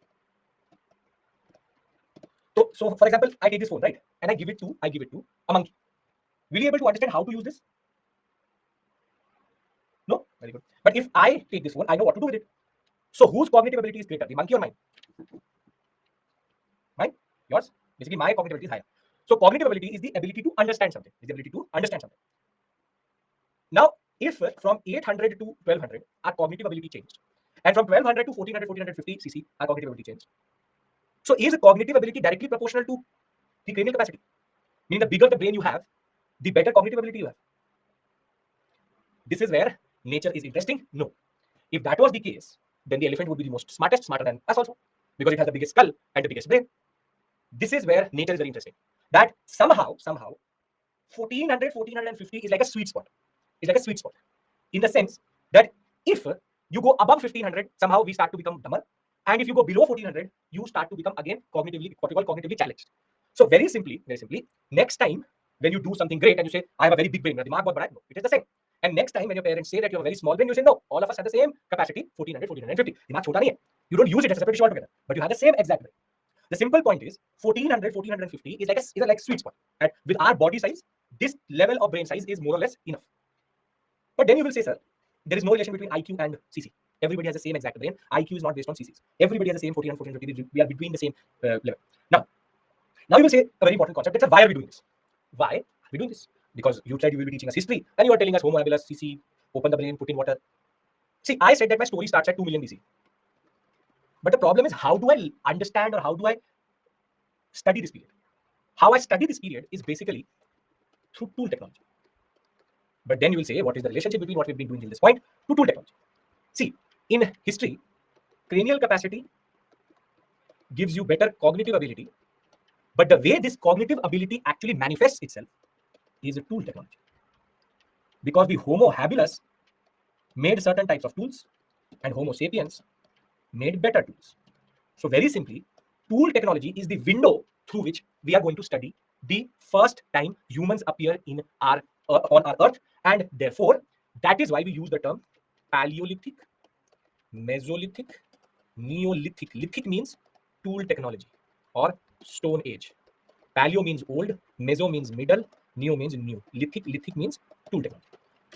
A: So for example, I take this phone, right? And I give it to a monkey. Will you be able to understand how to use this? No? Very good. But if I take this phone, I know what to do with it. So whose cognitive ability is greater, the monkey or mine? Mine? Yours? Basically, my cognitive ability is higher. So cognitive ability is the ability to understand something. Now, if from 800 to 1200, our cognitive ability changed. And from 1200 to 1400, 1450 cc, our cognitive ability changed. So is cognitive ability directly proportional to the cranial capacity? Meaning the bigger the brain you have, the better cognitive ability you have. This is where nature is interesting? No. If that was the case, then the elephant would be the most smartest, smarter than us also, because it has the biggest skull and the biggest brain. This is where nature is very interesting. That somehow, 1400, 1450 is like a sweet spot. It's like a sweet spot in the sense that if you go above 1500, somehow we start to become dumber. And if you go below 1400, you start to become again cognitively, what we call cognitively challenged. So very simply, next time when you do something great and you say, I have a very big brain, it is the same. And next time when your parents say that you have a very small brain, you say, no, all of us have the same capacity, 1400, 1450. दिमाग छोटा नहीं है. You don't use it as a separate issue altogether, but you have the same exact brain. The simple point is 1400, 1450 is like a sweet spot. And with our body size, this level of brain size is more or less enough. But then you will say, sir, there is no relation between IQ and CC. Everybody has the same exact brain. IQ is not based on CCs. Everybody has the same 1400, 1450. We are between the same level. Now you will say a very important concept. That's why are we doing this? Why are we doing this? Because you said you will be teaching us history and you are telling us Homo habilis, CC, open the brain, put in water. See, I said that my story starts at 2 million BC. But the problem is, how do I understand or how do I study this period? How I study this period is basically through tool technology. But then you will say, what is the relationship between what we've been doing till this point to tool technology? See, in history, cranial capacity gives you better cognitive ability. But the way this cognitive ability actually manifests itself is a tool technology. Because the Homo habilis made certain types of tools and Homo sapiens made better tools. So very simply, tool technology is the window through which we are going to study the first time humans appear in on our earth, and therefore that is why we use the term Paleolithic, Mesolithic, Neolithic. Lithic means tool technology or Stone Age. Paleo means old, Meso means middle, Neo means new. Lithic means tool technology.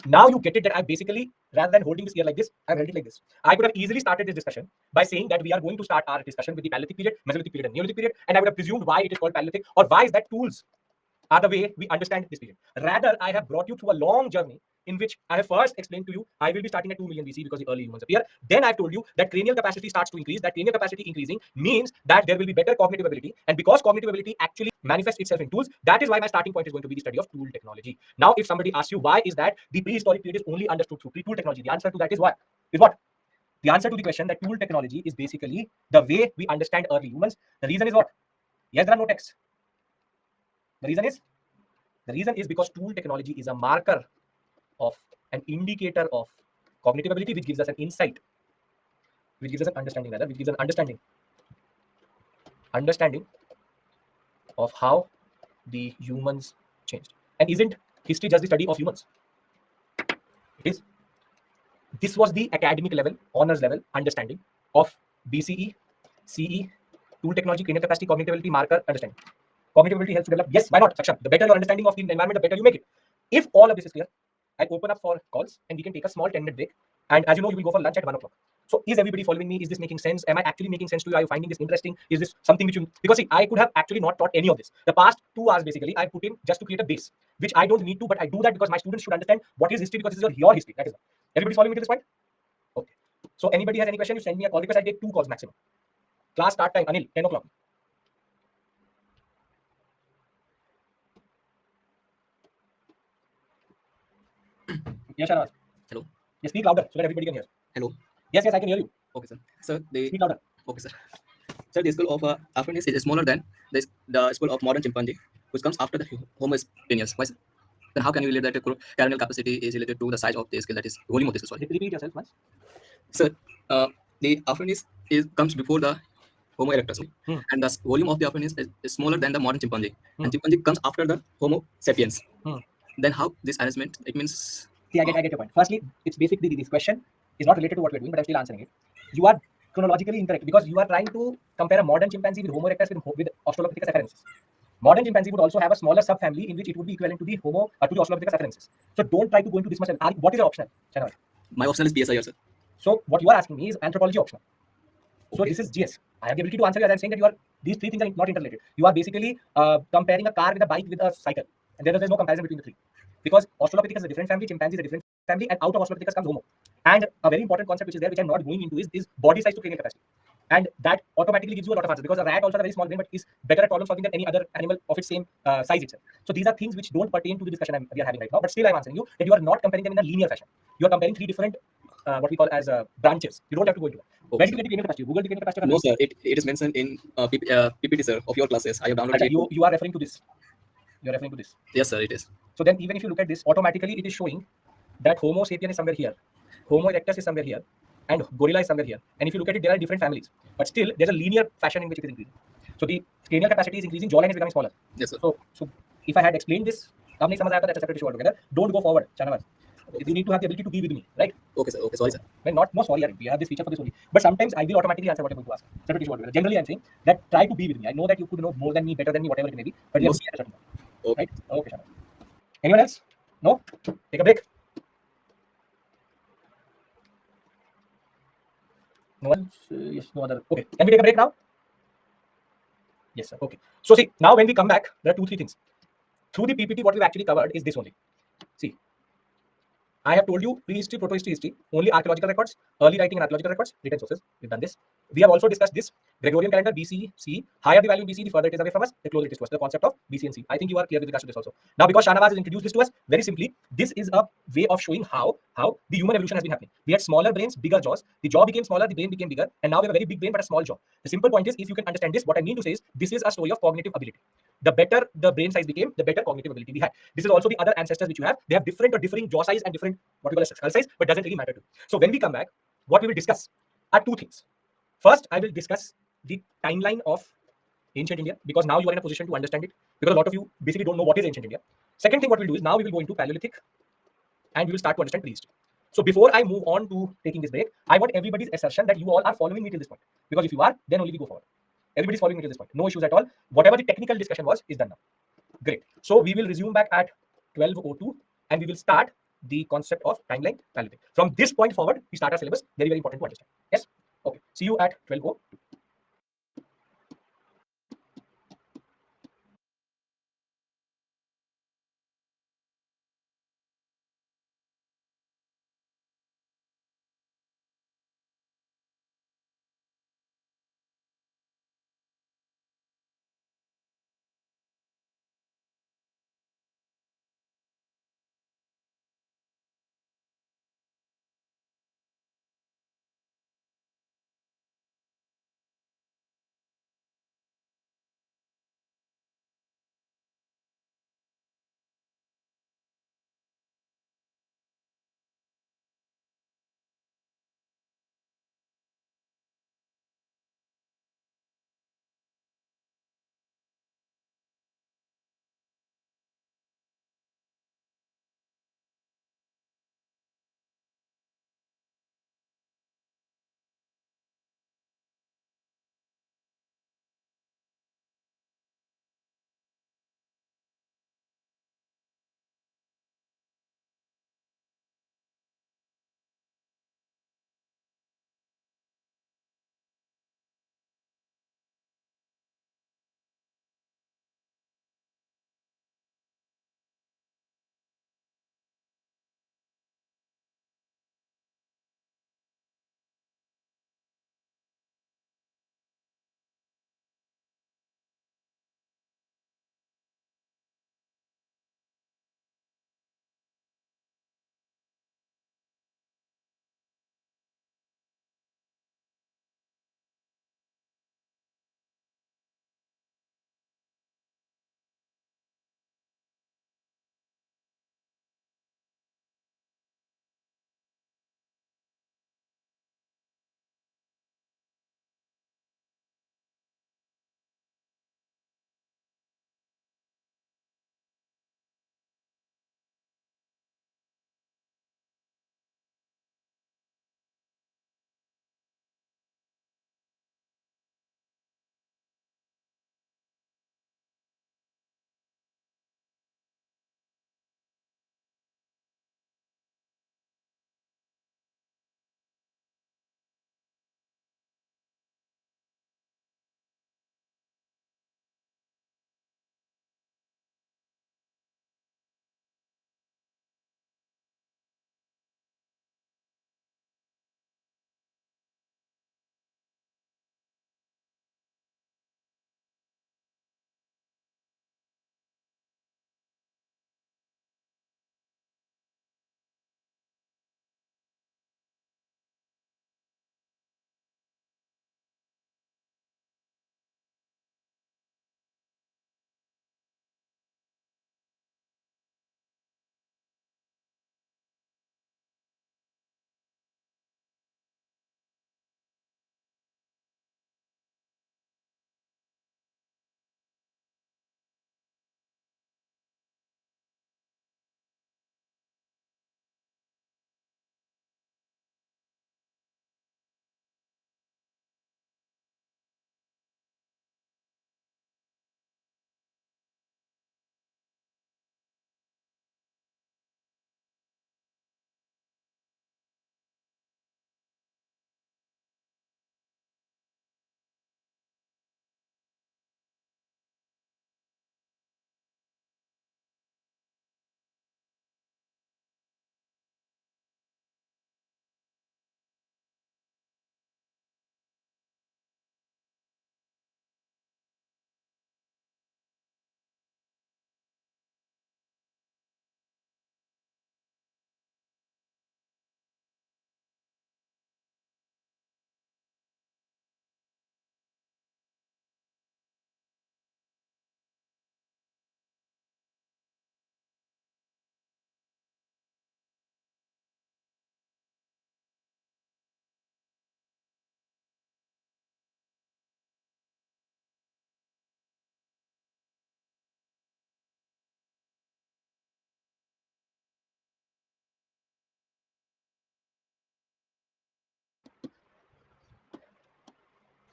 A: Now you get it that I basically, rather than holding this ear like this, I've held it like this. I could have easily started this discussion by saying that we are going to start our discussion with the Paleolithic period, Mesolithic period, and Neolithic period, and I would have presumed why it is called Paleolithic, or why is that tools are the way we understand this period. Rather, I have brought you through a long journey in which I have first explained to you, I will be starting at 2 million BC because the early humans appear. Then I've told you that cranial capacity starts to increase. That cranial capacity increasing means that there will be better cognitive ability. And because cognitive ability actually manifests itself in tools, that is why my starting point is going to be the study of tool technology. Now, if somebody asks you why is that the prehistoric period is only understood through tool technology, the answer to that is what? The answer to the question that tool technology is basically the way we understand early humans. The reason is what? Yes, there are no texts. The reason is because tool technology is a marker of an indicator of cognitive ability, which gives us an insight, which gives us an understanding, which gives an understanding of how the humans changed. And isn't history just the study of humans? It is. This was the academic level, honors level understanding of BCE, CE, tool technology, cranial capacity, cognitive ability, marker, understanding. Cognitive ability helps to develop. Yes, why not? Saksham, the better your understanding of the environment, the better you make it. If all of this is clear, I'll open up for calls and we can take a small 10-minute break. And as you know, you will go for lunch at 1 o'clock. So is everybody following me? Is this making sense? Am I actually making sense to you? Are you finding this interesting? Is this something which you... Because see, I could have actually not taught any of this. The past 2 hours, basically, I put in just to create a base, which I don't need to, but I do that because my students should understand what is history, because this is your history. That is all. Everybody following me to this point? Okay. So anybody has any question, you send me a call, because I take 2 calls maximum. Class start time, Anil, 10 o'clock. Yes, Shanaz.
B: Hello.
A: Yes, speak louder so that everybody can hear.
B: Hello.
A: Yes, I can hear you.
B: Okay, sir. Sir,
A: Speak louder.
B: Okay, sir. Sir, the skull of Afronis is smaller than the skull of modern chimpanzee, which comes after the Homo sapiens. Why, sir? Then how can you relate that the cranial capacity is related to the size of the skull, that is volume of the skull? Sorry.
A: Repeat yourself once.
B: Sir, the Afronis comes before the Homo erectus, and the volume of the Afronis is smaller than the modern chimpanzee, and chimpanzee comes after the Homo sapiens. Then how this arrangement? It means.
A: See, I get your point. Firstly, it's basically this question is not related to what we're doing, but I'm still answering it. You are chronologically incorrect because you are trying to compare a modern chimpanzee with Homo erectus with Australopithecus afarensis. Modern chimpanzee would also have a smaller subfamily in which it would be equivalent to the Australopithecus afarensis. So don't try to go into this much. What is your optional? Channel?
B: My optional is PSI, sir.
A: So what you are asking me is anthropology optional. So this is GS. I have the ability to answer you as I'm saying that these 3 things are not interrelated. You are basically comparing a car with a bike with a cycle, and there's no comparison between the 3. Because Australopithecus is a different family, chimpanzee is a different family, and out of Australopithecus comes Homo. And a very important concept which is there, which I'm not going into, is body size to cranial capacity. and that automatically gives you a lot of answers, because a rat also has a very small brain but is better at problem solving than any other animal of its same size itself. So these are things which don't pertain to the discussion we are having right now, but still I'm answering you that you are not comparing them in a linear fashion. You are comparing three different what we call as branches. You don't have to go into it. Where did you get the training capacity? Google the training capacity.
B: No, sir. It is mentioned in PPT, sir, of your classes. I have downloaded it.
A: You are referring to this. You are referring to this.
B: Yes, sir. It is.
A: So then, even if you look at this, automatically it is showing that Homo sapien is somewhere here, Homo erectus is somewhere here, and gorilla is somewhere here. And if you look at it, there are different families, but still there's a linear fashion in which it is increasing. So the cranial capacity is increasing, jawline is becoming smaller.
B: Yes, sir.
A: So if I had explained this, तब नहीं समझ आया था, that's a separate issue altogether. Don't go forward, Shanawaz. You need to have the ability to be with me, right?
B: Okay, sir. Okay, sorry, sir.
A: Well, not sorry, we have this feature for this only. But sometimes I will automatically answer what you're going to ask. Separate issue altogether. Generally, I'm saying that try to be with me. I know that you could know more than me, better than me, whatever it may be, but you have to be at a certain point.
B: Okay.
A: Right? Okay, Shanawaz. Anyone else? No? Take a break. No one? Yes, no other. Okay. Can we take a break now? Yes, sir. Okay. So see, now when we come back, there are 2-3 things. Through the PPT, what we've actually covered is this only. See, I have told you prehistory, protohistory, history, only archaeological records, early writing and archaeological records, written sources. We've done this. We have also discussed this Gregorian calendar, BC, CE. Higher the value in BC, the further it is away from us, the closer it is to us. The concept of BC and CE. I think you are clear with regards to this also. Now, because Shanawaz has introduced this to us, very simply, this is a way of showing how the human evolution has been happening. We had smaller brains, bigger jaws. The jaw became smaller, the brain became bigger, and now we have a very big brain but a small jaw. The simple point is, if you can understand this, what I mean to say is, this is a story of cognitive ability. The better the brain size became, the better cognitive ability we had. This is also the other ancestors which you have. They have different or differing jaw size and different what we call a skull size, but doesn't really matter to you. So when we come back, what we will discuss are 2 things. First, I will discuss the timeline of ancient India, because now you are in a position to understand it, because a lot of you basically don't know what is ancient India. Second thing, what we'll do is now we will go into Paleolithic and we will start to understand prehistory. So before I move on to taking this break, I want everybody's assertion that you all are following me till this point, because if you are, then only we go forward. Everybody's following me till this point. No issues at all. Whatever the technical discussion was is done now. Great. So we will resume back at 12:02 and we will start the concept of timeline Paleolithic. From this point forward, we start our syllabus. Very, very important to understand. Yes? Okay. See you at 12:02.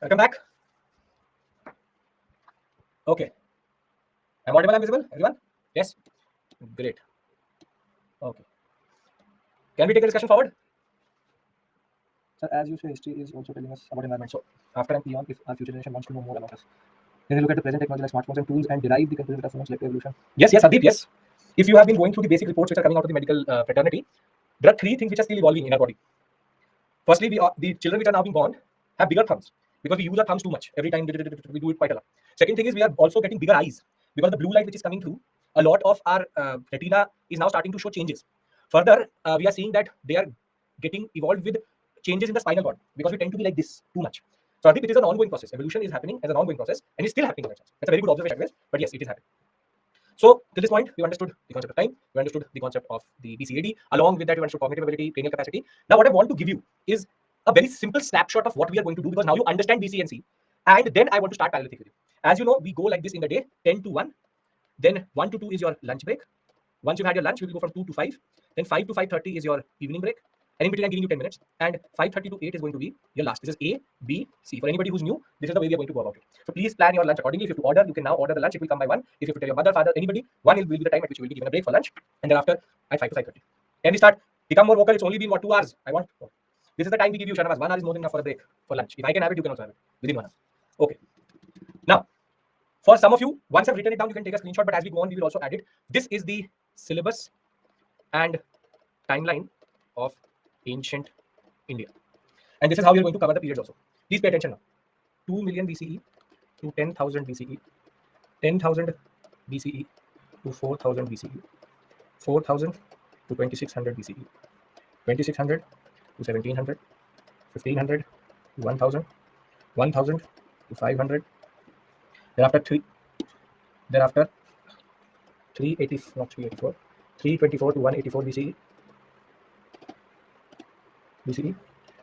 A: Welcome back. Okay. Am I audible and visible, everyone? Yes? Great. Okay. Can we take the discussion forward? Sir, as you say, history is also telling us about environment. So, after and beyond, if our future generation wants to know more about us, then they look at the present technology like smartphones and tools and derive the conclusion that affirms selective evolution. Yes, yes, Sandeep, yes. If you have been going through the basic reports which are coming out of the medical fraternity, there are three things which are still evolving in our body. Firstly, the children which are now being born have bigger thumbs because we use our thumbs too much. Every time we do it quite a lot. Second thing is we are also getting bigger eyes because the blue light which is coming through, a lot of our retina is now starting to show changes. Further, we are seeing that they are getting evolved with changes in the spinal cord because we tend to be like this too much. So I think it is an ongoing process. Evolution is happening as an ongoing process and it's still happening in that sense. That's a very good observation, but yes, it is happening. So to this point, we understood the concept of time, we understood the concept of the BCAD. Along with that, we understood cognitive ability, cranial capacity. Now, what I want to give you is a very simple snapshot of what we are going to do because now you understand BC and C. And then I want to start Paleolithic with you. As you know, we go like this in the day, 10 to 1. Then 1 to 2 is your lunch break. Once you've had your lunch, we will go from 2 to 5. Then 5 to 5:30 is your evening break. And in between, I'm giving you 10 minutes. And 5:30 to 8 is going to be your last. This is A, B, C. For anybody who's new, this is the way we are going to go about it. So please plan your lunch accordingly. If you have to order, you can now order the lunch. It will come by 1. If you have to tell your mother, father, anybody, 1 will be the time at which you will be given a break for lunch. And thereafter, at 5 to 5:30. Can we start? Become more vocal. It's only been, 2 hours? I want. This is the time we give you, Shanavas. 1 hour is more than enough for a break for lunch. If I can have it, you can also have it within 1 hour. Okay. Now, for some of you, once I've written it down, you can take a screenshot. But as we go on, we will also add it. This is the syllabus and timeline of ancient India. And this is how we are going to cover the periods also. Please pay attention now. 2 million BCE to 10,000 BCE, 10,000 BCE to 4,000 BCE, 4,000 to 2,600 BCE, 2,600 to 1,700, 1,500 to 1,000, 1,000 to 500. Thereafter 384, 324 to 184 BCE,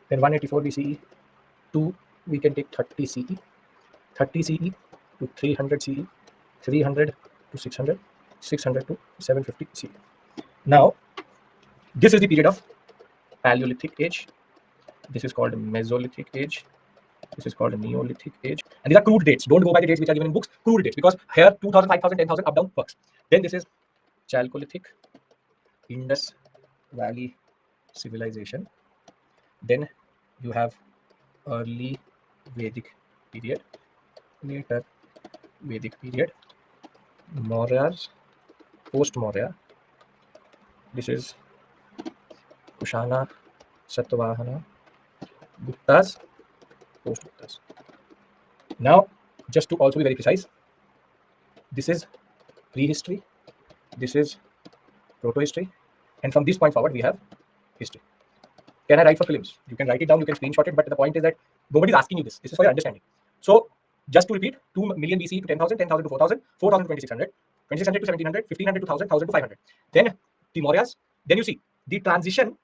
A: then 184 BCE to, we can take 30 CE, 30 CE to 300 CE, 300 to 600, 600 to 750 CE. Now, this is the period of Paleolithic age. This is called Mesolithic age. This is called Neolithic age. And these are crude dates. Don't go by the dates which are given in books. Crude dates, because here 2,000, 5,000, 10,000 up down works. Then this is Chalcolithic, Indus Valley civilization. Then you have early Vedic period, later Vedic period, Mauryas, post-Maurya. This is Kushana, Satvahana, Guptas, post-Guptas. Now, just to also be very precise, this is prehistory, this is proto-history, and from this point forward, we have history. Can I write for films? You can write it down, you can screenshot it, but the point is that nobody is asking you this. This is for your understanding. So, just to repeat, 2 million BCE to 10,000, 10,000 to 4,000, 4,000 to 2,600, 2,600 to 1,700, 1,500 to 1,000, 1,000 to 500. Then the Mauryas. Then you see the transition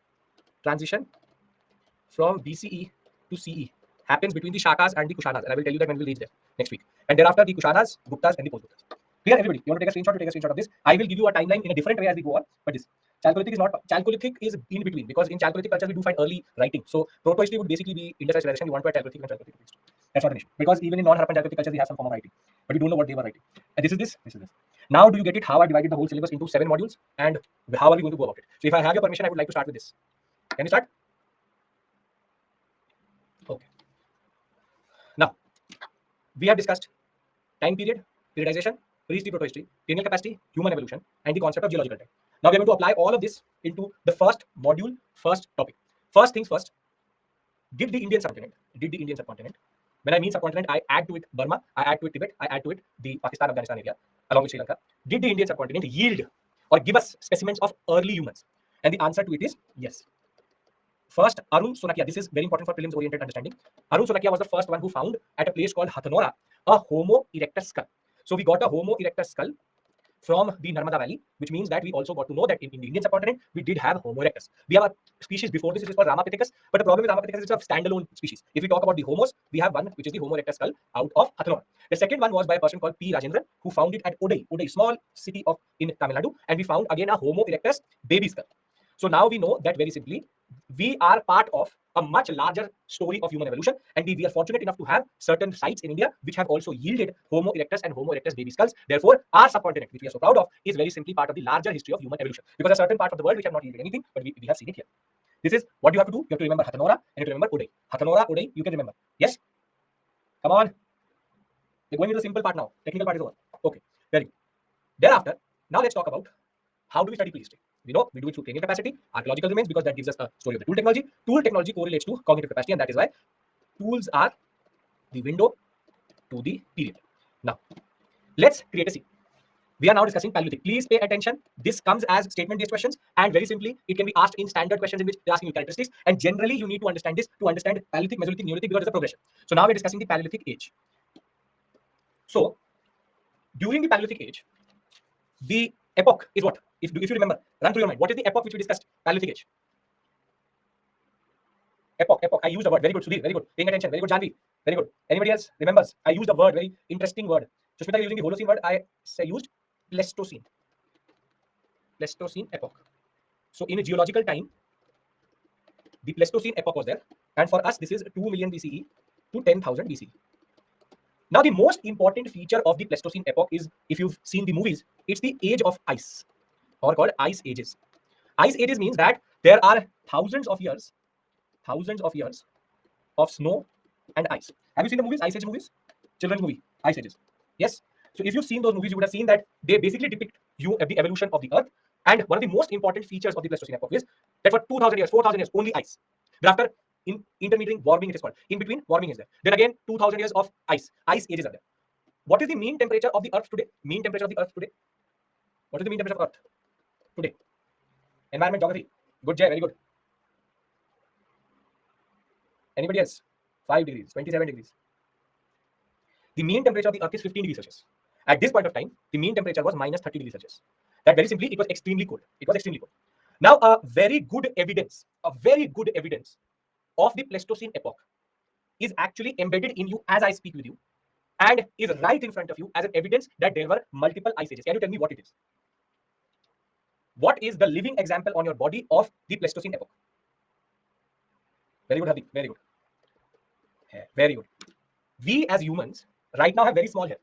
A: from BCE to CE happens between the Shakas and the Kushanas. And I will tell you that when we reach there next week. And thereafter, the Kushanas, Guptas, and the post-Guptas. Clear, everybody? You want to take a screenshot? You take a screenshot of this. I will give you a timeline in a different way as we go on. But this Chalcolithic is not. Chalcolithic is in between, because in Chalcolithic culture we do find early writing. So proto-history would basically be Indus civilization. You want to add Chalcolithic and Chalcolithic history. That's not an issue, because even in non-Harappan Chalcolithic culture we have some form of writing, but we don't know what they were writing. And this is this. This is this. Now, do you get it? How I divided the whole syllabus into 7 modules, and how are we going to go about it? So, if I have your permission, I would like to start with this. Can we start? Okay. Now, we have discussed time period, periodization, prehistory, proto-history, cranial capacity, human evolution, and the concept of geological time. Now, we are going to apply all of this into the first module, first topic. First things first, did the Indian subcontinent, when I mean subcontinent, I add to it Burma, I add to it Tibet, I add to it the Pakistan, Afghanistan area, along with Sri Lanka. Did the Indian subcontinent yield or give us specimens of early humans? And the answer to it is yes. First, Arun Sonakia. This is very important for prelims-oriented understanding. Arun Sonakia was the first one who found at a place called Hathnora a Homo erectus skull. So we got a Homo erectus skull from the Narmada Valley, which means that we also got to know that in the Indian subcontinent, we did have Homo erectus. We have a species before this, which is called Ramapithecus, but the problem with Ramapithecus is it's a standalone species. If we talk about the Homos, we have one, which is the Homo erectus skull out of Hathnora. The second one was by a person called P. Rajendran, who found it at Odai, small city in Tamil Nadu, and we found again a Homo erectus baby skull. So now we know that very simply, we are part of a much larger story of human evolution, and we are fortunate enough to have certain sites in India which have also yielded Homo erectus and Homo erectus baby skulls. Therefore, our subcontinent, which we are so proud of, is very simply part of the larger history of human evolution, because there are certain parts of the world which have not yielded anything, but we have seen it here. This is what you have to do. You have to remember Hathanora and you have to remember Udai. Hathanora, Udai, you can remember. Yes? Come on. We're going into the simple part now. Technical part is over. Okay, very good. Thereafter, now let's talk about how do we study prehistory. We know we do it through cranial capacity, archaeological remains, because that gives us a story of the tool technology. Tool technology correlates to cognitive capacity, and that is why tools are the window to the period. Now, let's create a scene. We are now discussing Paleolithic. Please pay attention. This comes as statement-based questions, and very simply, it can be asked in standard questions in which they're asking you characteristics. And generally, you need to understand this to understand Paleolithic, Mesolithic, Neolithic, because it's a progression. So now we're discussing the Paleolithic age. So during the Paleolithic age, the epoch is what? If you remember, run through your mind. What is the epoch which we discussed? Paleolithic age. Epoch. I used a word. Very good, Sudhir. Very good. Paying attention. Very good, Janvi. Very good. Anybody else remembers? I used a word. Very interesting word. Sushmita using the Holocene word. I used Pleistocene. Pleistocene epoch. So in a geological time, the Pleistocene epoch was there, and for us, this is 2 million BCE to 10,000 BCE. Now, the most important feature of the Pleistocene epoch is, if you've seen the movies, it's the age of ice, or called ice ages. Ice ages means that there are thousands of years of snow and ice. Have you seen the movies, Ice Age movies? Children's movie, Ice Ages. Yes. So if you've seen those movies, you would have seen that they basically depict the evolution of the Earth. And one of the most important features of the Pleistocene epoch is that for 2,000 years, 4,000 years, only ice. Thereafter, in intermediate warming, it is called. In between, warming is there. Then again, 2,000 years of ice. Ice ages are there. What is the mean temperature of the Earth today? Mean temperature of the Earth today? What is the mean temperature of Earth today? Environment, geography. Good, Jay. Very good. Anybody else? 5 degrees, 27 degrees. The mean temperature of the Earth is 15 degrees Celsius. At this point of time, the mean temperature was minus 30 degrees Celsius. That very simply, it was extremely cold. It was extremely cold. Now, a very good evidence of the Pleistocene epoch is actually embedded in you as I speak with you, and is right in front of you as an evidence that there were multiple ice ages. Can you tell me what it is? What is the living example on your body of the Pleistocene epoch? Very good, Hardik. Very good. Very good. We as humans right now have very small hair.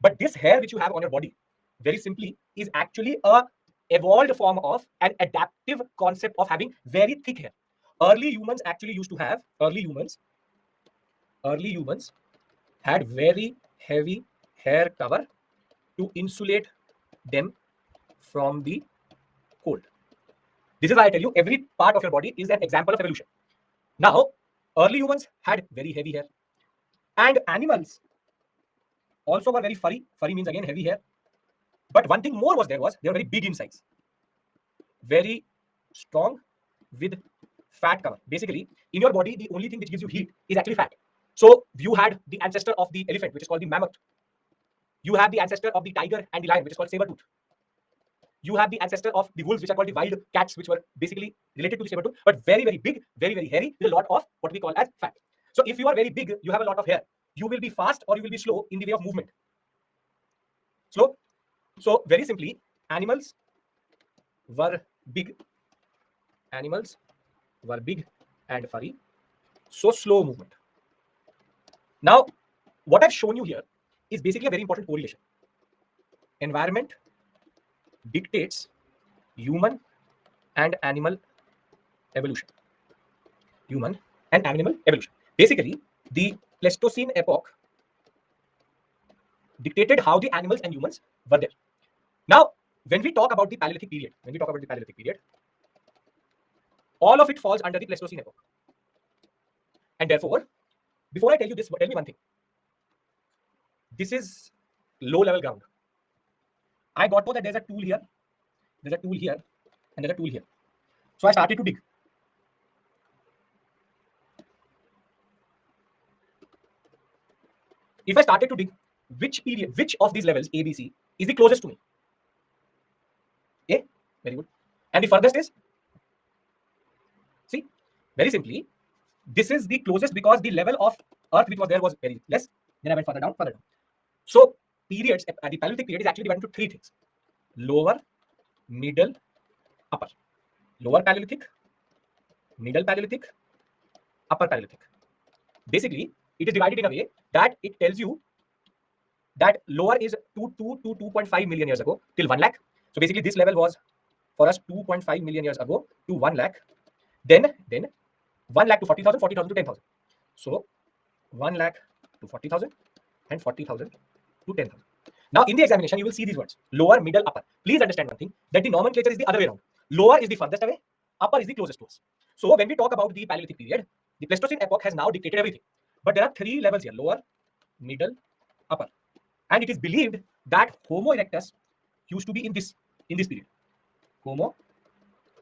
A: But this hair which you have on your body, very simply, is actually a evolved form of an adaptive concept of having very thick hair. Early humans actually used to have, early humans had very heavy hair cover to insulate them from the cold. This is why I tell you, every part of your body is an example of evolution. Now, early humans had very heavy hair, and animals also were very furry. Furry means again heavy hair. But one thing more was they were very big in size, very strong with fat cover. Basically, in your body, the only thing which gives you heat is actually fat. So you had the ancestor of the elephant, which is called the mammoth. You have the ancestor of the tiger and the lion, which is called saber-tooth. You have the ancestor of the wolves, which are called the wild cats, which were basically related to the saber-tooth, but very, very big, very, very hairy, with a lot of what we call as fat. So if you are very big, you have a lot of hair. You will be fast or you will be slow in the way of movement. Slow. So very simply, animals were big. Animals were big and furry. So slow movement. Now, what I've shown you here is basically a very important correlation. Environment dictates human and animal evolution. Human and animal evolution. Basically, the Pleistocene epoch dictated how the animals and humans were there. Now, when we talk about the Paleolithic period, all of it falls under the Pleistocene epoch. And therefore, before I tell you this, tell me one thing. This is low-level ground. I got to know that there's a tool here, and there's a tool here. So I started to dig. If I started to dig, which of these levels, A, B, C, is the closest to me? A, very good. And the furthest is? See, very simply, this is the closest because the level of Earth which was there was very less. Then I went further down. So periods, the Paleolithic period is actually divided into three things: lower, middle, upper. Lower Paleolithic, middle Paleolithic, upper Paleolithic. Basically, it is divided in a way that it tells you that lower is 2 to 2.5 million years ago till 1 lakh. So basically, this level was for us 2.5 million years ago to 1 lakh. Then 1 lakh to 40,000, 40,000 to 10,000. So 1 lakh to 40,000 and 40,000 to 10,000. Now, in the examination, you will see these words: lower, middle, upper. Please understand one thing, that the nomenclature is the other way around. Lower is the furthest away, upper is the closest to us. So when we talk about the Paleolithic period, the Pleistocene epoch has now dictated everything. But there are 3 levels here: lower, middle, upper. And it is believed that Homo erectus used to be in this period. Homo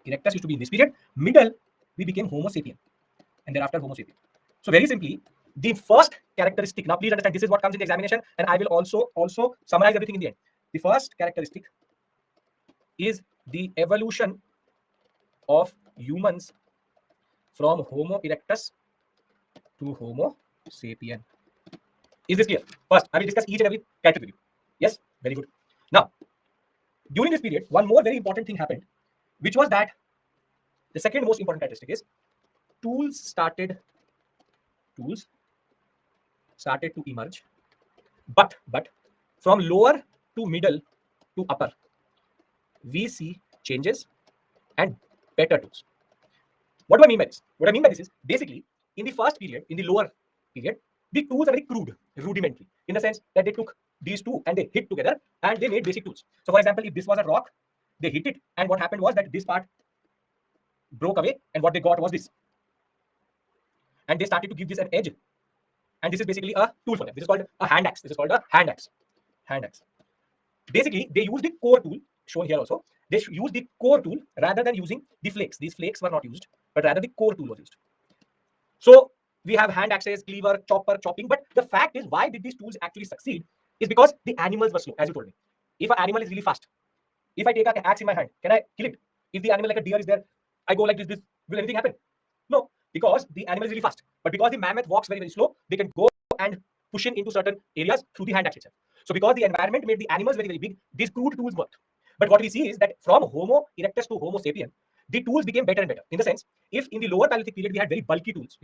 A: erectus used to be in this period. Middle, we became Homo sapien, and thereafter Homo sapien. So very simply, the first characteristic, now please understand, this is what comes in the examination, and I will also summarize everything in the end. The first characteristic is the evolution of humans from Homo erectus to Homo sapien. Is this clear? First, I will discuss each and every character with you. Yes, very good. Now, during this period, one more very important thing happened, which was that the second most important characteristic is tools started to emerge, but from lower to middle to upper, we see changes and better tools. What do I mean by this? What I mean by this is, basically, in the first period, in the lower period, the tools are very crude, rudimentary, in the sense that they took these two and they hit together and they made basic tools. So for example, if this was a rock, they hit it, and what happened was that this part broke away, and what they got was this. And they started to give this an edge. And this is basically a tool for them. This is called a hand axe. This is called a hand axe. Hand axe. Basically, they use the core tool, shown here also. They use the core tool rather than using the flakes. These flakes were not used, but rather the core tool was used. So we have hand axes, cleaver, chopper, chopping. But the fact is, why did these tools actually succeed is because the animals were slow, as you told me. If an animal is really fast, if I take an axe in my hand, can I kill it? If the animal like a deer is there, I go like this, will anything happen? No, because the animal is really fast. But because the mammoth walks very, very slow, they can go and push in into certain areas through the hand axe itself. So because the environment made the animals very, very big, these crude tools worked. But what we see is that from Homo erectus to Homo sapien, the tools became better and better. In the sense, if in the lower Paleolithic period we had very bulky tools,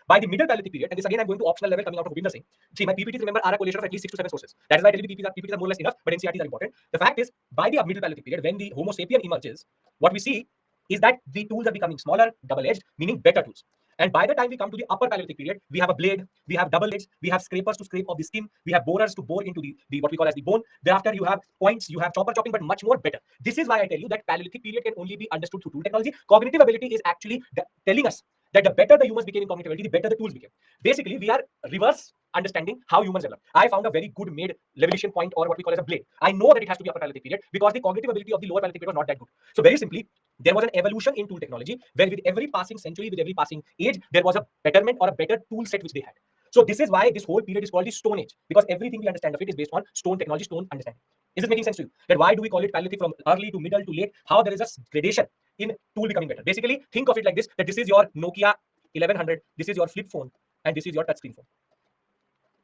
A: by the middle Paleolithic period, and this again I'm going to optional level coming out of Gobinder Singh. See, my PPTs, remember, are a collation of at least 6 to 7 sources. That is why I tell you PPTs are more or less enough, but NCERTs are important. The fact is, by the middle Paleolithic period, when the Homo sapien emerges, what we see is that the tools are becoming smaller, double-edged, meaning better tools. And by the time we come to the upper Paleolithic period, we have a blade, we have double edges, we have scrapers to scrape off the skin, we have borers to bore into the what we call as the bone. Thereafter, you have points, you have chopper chopping, but much more better. This is why I tell you that Paleolithic period can only be understood through tool technology. Cognitive ability is actually telling us that the better the humans became in cognitive ability, the better the tools became. Basically, we are reverse understanding how humans develop. I found a very good made revelation point, or what we call as a blade. I know that it has to be upper Paleolithic period because the cognitive ability of the lower Paleolithic period was not that good. So very simply, there was an evolution in tool technology where with every passing century, with every passing age, there was a betterment or a better tool set which they had. So this is why this whole period is called the Stone Age, because everything we understand of it is based on stone technology, stone understanding. Is this making sense to you? That why do we call it Paleolithic from early to middle to late? How there is a gradation in tool becoming better. Basically, think of it like this, that this is your Nokia 1100, this is your flip phone, and this is your touchscreen phone.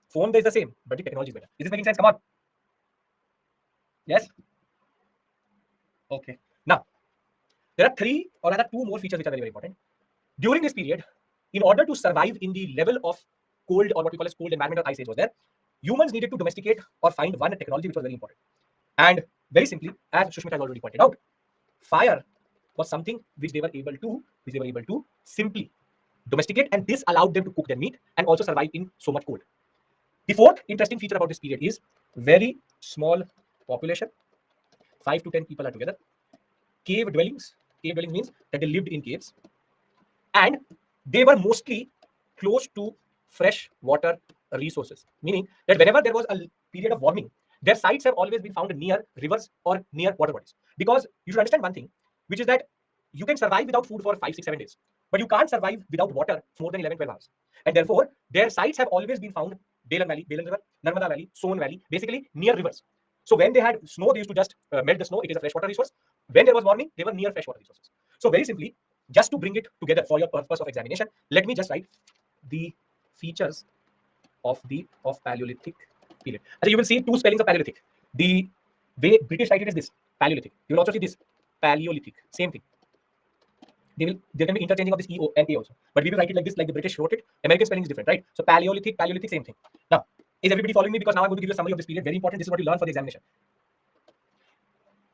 A: Phone is the same, but the technology is better. Is this making sense? Come on. Yes? Okay. Now, there are 3 or rather 2 more features which are very, very important. During this period, in order to survive in the level of cold, or what we call as cold environment or ice age was there, humans needed to domesticate or find one technology which was very important. And very simply, as Sushmita has already pointed out, fire was something which they were able to simply domesticate, and this allowed them to cook their meat and also survive in so much cold. The 4th interesting feature about this period is very small population, 5 to 10 people are together. Cave dwellings. Cave dwellings means that they lived in caves, and they were mostly close to fresh water resources, meaning that whenever there was a period of warming, their sites have always been found near rivers or near water bodies. Because you should understand one thing, which is that you can survive without food for 5, 6, 7 days, but you can't survive without water for more than 11, 12 hours. And therefore, their sites have always been found Belan Valley, Belan River, Narmada Valley, Son Valley, basically near rivers. So when they had snow, they used to just melt the snow. It is a freshwater resource. When there was warming, they were near freshwater resources. So very simply, just to bring it together for your purpose of examination, let me just write the features of Paleolithic period. So you will see 2 spellings of Paleolithic. The way British write it is this, Paleolithic. You will also see this, Paleolithic, same thing. there can be interchanging of this E O and A also. But we will write it like this, like the British wrote it. American spelling is different, right? So Paleolithic, same thing. Now, is everybody following me? Because now I'm going to give you a summary of this period. Very important. This is what you learn for the examination.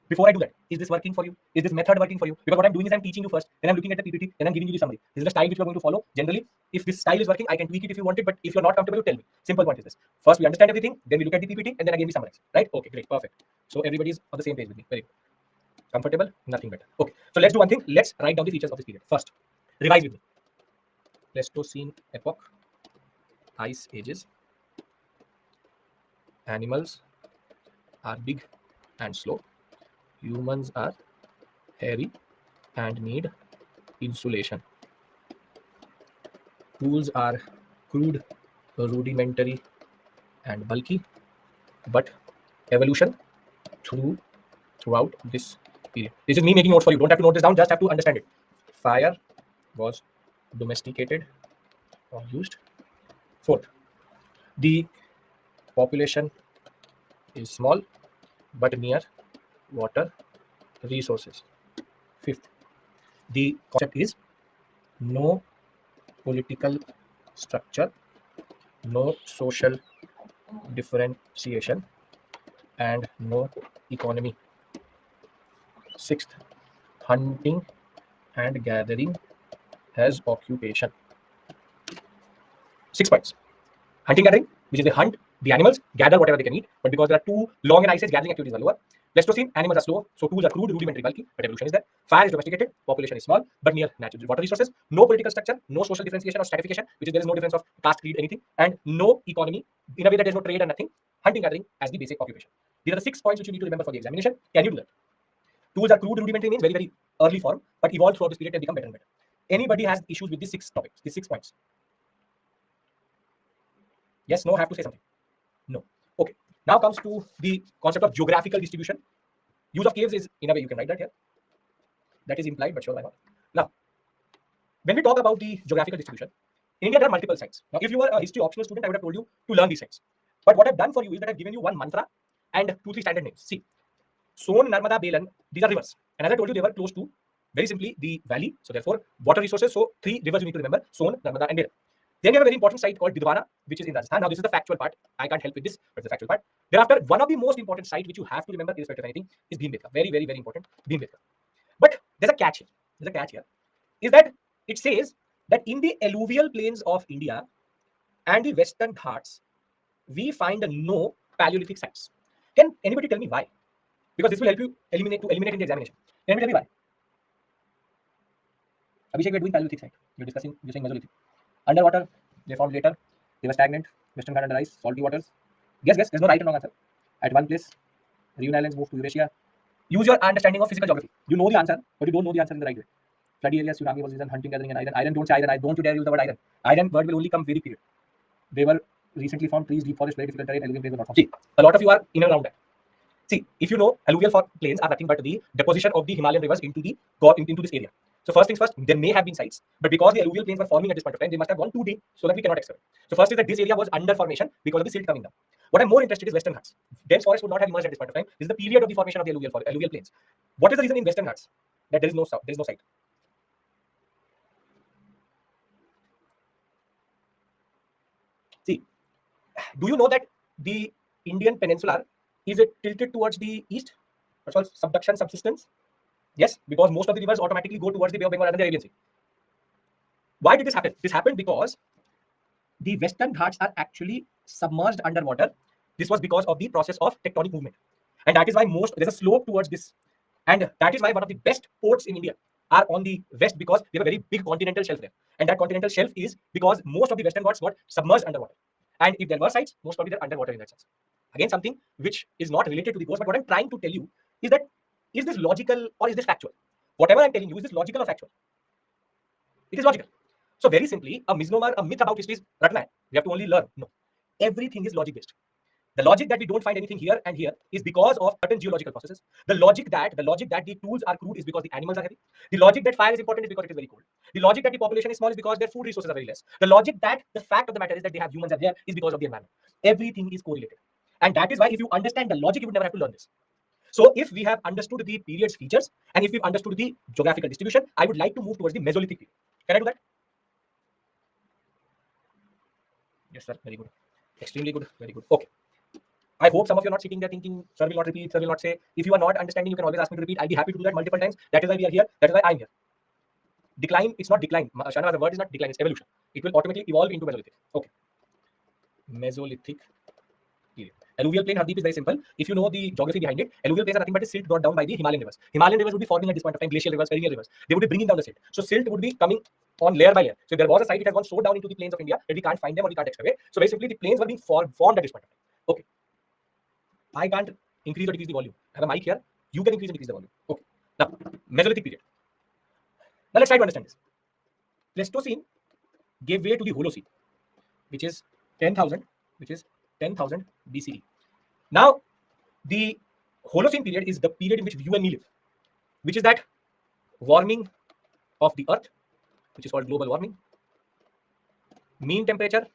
A: Before I do that, is this working for you? Is this method working for you? Because what I'm doing is I'm teaching you first, then I'm looking at the PPT, then I'm giving you the summary. This is the style which we're going to follow. Generally, if this style is working, I can tweak it if you want it, but if you're not comfortable, tell me. Simple point is this. First, we understand everything, then we look at the PPT, and then again we summarize. Right? Okay, great, perfect. So everybody's on the same page with me. Very good. Comfortable? Nothing better. Okay, so let's do one thing. Let's write down the features of this period. First, revise with me. Pleistocene epoch, ice ages. Animals are big and slow. Humans are hairy and need insulation. Tools are crude, rudimentary, and bulky, but evolution throughout this period. This is me making notes for you. Don't have to note this down, just have to understand it. Fire was domesticated or used. Fourth, the population is small but near water resources. Fifth, the concept is no political structure, no social differentiation, and no economy. Sixth, hunting and gathering as occupation. 6 points. Hunting, gathering, which is they hunt the animals, gather whatever they can eat, but because there are too long an ice age, gathering activities are lower. Pleistocene, animals are slow, so tools are crude, rudimentary, bulky, but evolution is there. Fire is domesticated, population is small, but near natural water resources. No political structure, no social differentiation or stratification, which is there is no difference of caste, creed, anything, and no economy, in a way that there's no trade and nothing. Hunting, gathering as the basic occupation. These are the 6 points which you need to remember for the examination. Can you do that? Tools are crude, rudimentary means very, very early form, but evolved throughout this period and become better and better. Anybody has issues with these 6 topics, these 6 points? Yes, no, have to say something. No. Okay. Now comes to the concept of geographical distribution. Use of caves is, in a way, you can write that here. That is implied, but sure, why not? Now, when we talk about the geographical distribution, in India, there are multiple sites. Now, if you were a history optional student, I would have told you to learn these sites. But what I've done for you is that I've given you one mantra and 2-3 standard names. See, Son, Narmada, Belan, these are rivers. And as I told you, they were close to, very simply, the valley. So therefore, water resources. So 3 rivers you need to remember, Son, Narmada, and Belan. Then you have a very important site called Didwana, which is in Rajasthan. Now, this is the factual part. I can't help with this, but it's the factual part. Thereafter, one of the most important sites which you have to remember, irrespective of anything, is Bhimbetka. Very, very, very important, Bhimbetka. But there's a catch here. There's a catch here. Is that it says that in the alluvial plains of India and the Western Ghats, we find no Paleolithic sites. Can anybody tell me why? Because this will help you eliminate in the examination. Can anybody tell me why? Abhishek, we're doing Paleolithic site. You're saying Mesolithic. Underwater, they formed later. They were stagnant. Western Ghats under ice, salty waters. Guess. There's no right or wrong answer. At one place, Reunion Islands moved to Eurasia. Use your understanding of physical geography. You know the answer, but you don't know the answer in the right way. Floody areas, tsunami was reason, hunting, gathering, and iron. Iron, don't say iron. I don't dare use the word iron. Iron word will only come very period. They were recently found trees, deep forest, very difficult terrain, alluvial plains were not found. See, a lot of you are in and around that. See, if you know, alluvial plains are nothing but the deposition of the Himalayan rivers into this area. So first things first, there may have been sites, but because the alluvial plains were forming at this point of time, they must have gone too deep so that we cannot excavate. So first is that this area was under formation because of the silt coming down. What I'm more interested in is Western Ghats. Dense forest would not have emerged at this point of time. This is the period of the formation of the alluvial plains. What is the reason in Western Ghats that there is no site? See, do you know that the Indian peninsula is tilted towards the east? That's called subduction subsidence. Yes, because most of the rivers automatically go towards the Bay of Bengal and the Arabian Sea. Why did this happen? This happened because the Western Ghats are actually submerged underwater. This was because of the process of tectonic movement. And that is why there's a slope towards this. And that is why one of the best ports in India are on the west, because they have a very big continental shelf there. And that continental shelf is because most of the Western Ghats got submerged underwater. And if there were sites, most probably they're underwater in that sense. Again, something which is not related to the course, but what I'm trying to tell you is that, is this logical or is this factual? Whatever I'm telling you, is this logical or factual? It is logical. So very simply, a misnomer, a myth about history is ratna. We have to only learn. No. Everything is logic-based. The logic that we don't find anything here and here is because of certain geological processes. The logic that the tools are crude is because the animals are heavy. The logic that fire is important is because it is very cold. The logic that the population is small is because their food resources are very less. The logic that the fact of the matter is that they have humans are there is because of the environment. Everything is correlated. And that is why if you understand the logic, you would never have to learn this. So if we have understood the period's features and if we've understood the geographical distribution, I would like to move towards the Mesolithic period. Can I do that? Yes, sir. Very good. Extremely good. Very good. Okay. I hope some of you are not sitting there thinking, sir will not repeat, sir will not say. If you are not understanding, you can always ask me to repeat. I'll be happy to do that multiple times. That is why we are here. That is why I'm here. Decline, it's not decline. Shanawaz, the word is not decline, it's evolution. It will automatically evolve into Mesolithic. Okay. Mesolithic period. Alluvial plain, Hardeep, is very simple. If you know the geography behind it, alluvial plains are nothing but a silt brought down by the Himalayan rivers. Himalayan rivers would be forming at this point of time, glacial rivers, perennial rivers. They would be bringing down the silt. So silt would be coming on layer by layer. So if there was a site, it has gone so down into the plains of India that we can't find them or we can't excavate. So very simply, the plains were being formed at this point of time. Okay. I can't increase or decrease the volume. I have a mic here. You can increase and decrease the volume. Okay. Now, Mesolithic period. Now let's try to understand this. Pleistocene gave way to the Holocene, which is 10,000 BCE. Now, the Holocene period is the period in which you and me live, which is that warming of the earth, which is called global warming. Mean temperature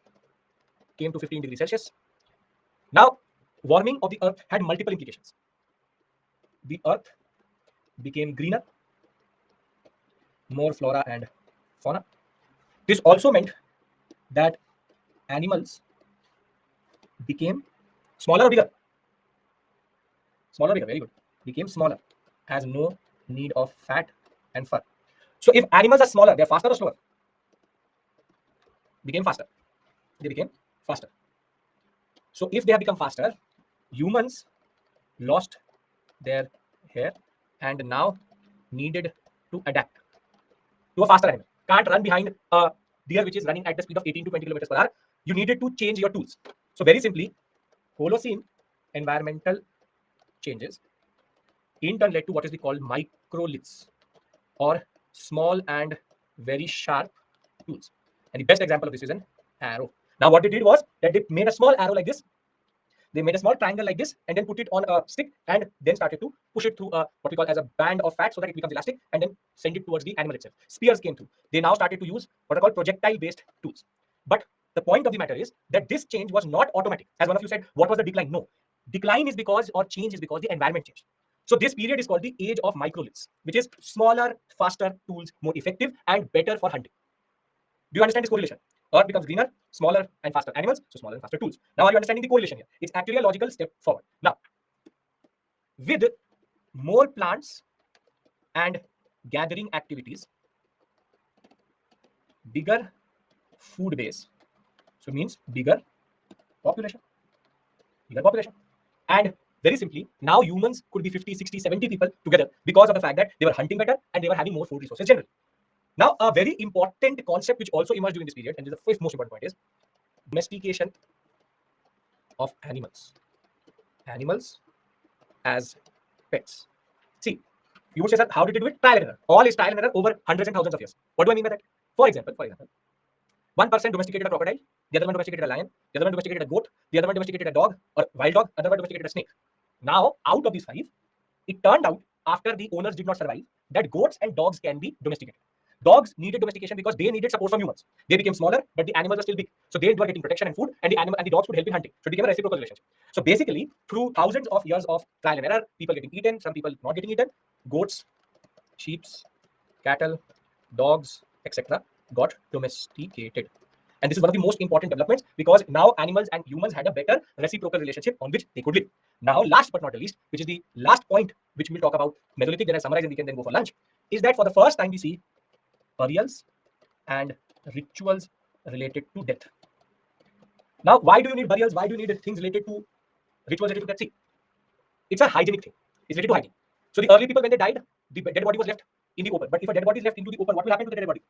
A: came to 15 degrees Celsius. Now, warming of the earth had multiple implications. The earth became greener, more flora and fauna. This also meant that animals became smaller or bigger? Smaller or bigger, very good. Became smaller, has no need of fat and fur. So if animals are smaller, they're faster or slower? Became faster. They became faster. So if they have become faster, humans lost their hair and now needed to adapt to a faster animal. Can't run behind a deer which is running at the speed of 18 to 20 kilometers per hour. You needed to change your tools. So very simply, Holocene environmental changes in turn led to what is called microliths, or small and very sharp tools. And the best example of this is an arrow. Now what they did was that they made a small arrow like this. They made a small triangle like this and then put it on a stick and then started to push it through what we call as a band of fat so that it becomes elastic and then send it towards the animal itself. Spears came through. They now started to use what are called projectile-based tools. But the point of the matter is that this change was not automatic. As one of you said, what was the decline? No. Decline is because, or change is because the environment changed. So this period is called the age of microliths, which is smaller, faster tools, more effective and better for hunting. Do you understand this correlation? Earth becomes greener, smaller and faster animals, so smaller and faster tools. Now are you understanding the correlation here? It's actually a logical step forward. Now, with more plants and gathering activities, bigger food base, so means bigger population. And very simply, now humans could be 50, 60, 70 people together because of the fact that they were hunting better and they were having more food resources generally. Now, a very important concept which also emerged during this period, and this is the fifth most important point, is domestication of animals. Animals as pets. See, you would say, sir, how did they do it? Trial and error. All is trial and error over hundreds and thousands of years. What do I mean by that? For example, one person domesticated a crocodile, the other one domesticated a lion, the other one domesticated a goat, the other one domesticated a dog or wild dog, the other one domesticated a snake. Now, out of these five, it turned out after the owners did not survive that goats and dogs can be domesticated. Dogs needed domestication because they needed support from humans. They became smaller, but the animals are still big. So they were getting protection and food, and the dogs could help in hunting. So it became a reciprocal relationship. So basically, through thousands of years of trial and error, people getting eaten, some people not getting eaten, goats, sheep, cattle, dogs, etc. got domesticated. And this is one of the most important developments because now animals and humans had a better reciprocal relationship on which they could live. Now, last but not the least, which is the last point which we'll talk about Mesolithic, then I summarize and we can then go for lunch, is that for the first time we see burials and rituals related to death. Now, why do you need burials? Why do you need things related to rituals related to death? See, it's a hygienic thing. It's related to hygiene. So the early people, when they died, the dead body was left in the open. But if a dead body is left into the open, what will happen to the dead body?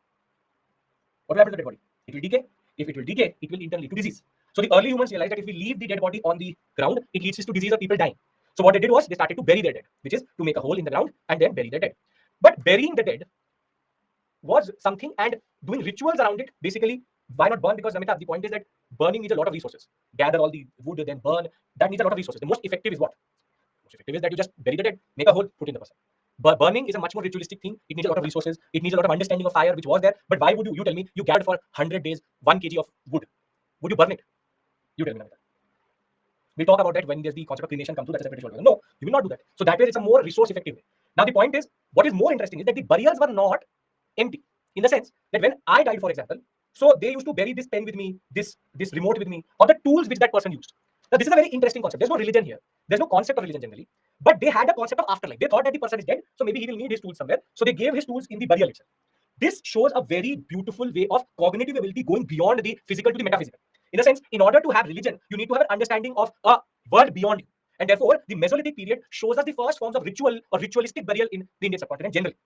A: What will happen to the dead body? It will decay. If it will decay, it will in turn lead to disease. So the early humans realized that if we leave the dead body on the ground, it leads to disease or people dying. So what they did was they started to bury their dead, which is to make a hole in the ground and then bury their dead. But burying the dead was something, and doing rituals around it, basically, why not burn? Because Namita, the point is that burning needs a lot of resources. Gather all the wood, then burn. That needs a lot of resources. The most effective is what? Most effective is that you just bury the dead, make a hole, put in the person. But burning is a much more ritualistic thing. It needs a lot of resources. It needs a lot of understanding of fire, which was there. But why would you tell me, you gathered for 100 days, 1 kg of wood. Would you burn it? You tell me, Namita. We'll talk about that when there's the concept of crenation come through. That's a separate issue. No, you will not do that. So that way it's a more resource effective way. Now the point is, what is more interesting is that the burials were not empty, in the sense that when I died, for example, so they used to bury this pen with me, this remote with me, or the tools which that person used. Now this is a very interesting concept. There's no religion here. There's no concept of religion generally, but they had a concept of afterlife. They thought that the person is dead, so maybe he will need his tools somewhere. So they gave his tools in the burial itself. This shows a very beautiful way of cognitive ability going beyond the physical to the metaphysical. In a sense, in order to have religion, you need to have an understanding of a world beyond you. And therefore, the Mesolithic period shows us the first forms of ritual or ritualistic burial in the Indian subcontinent generally.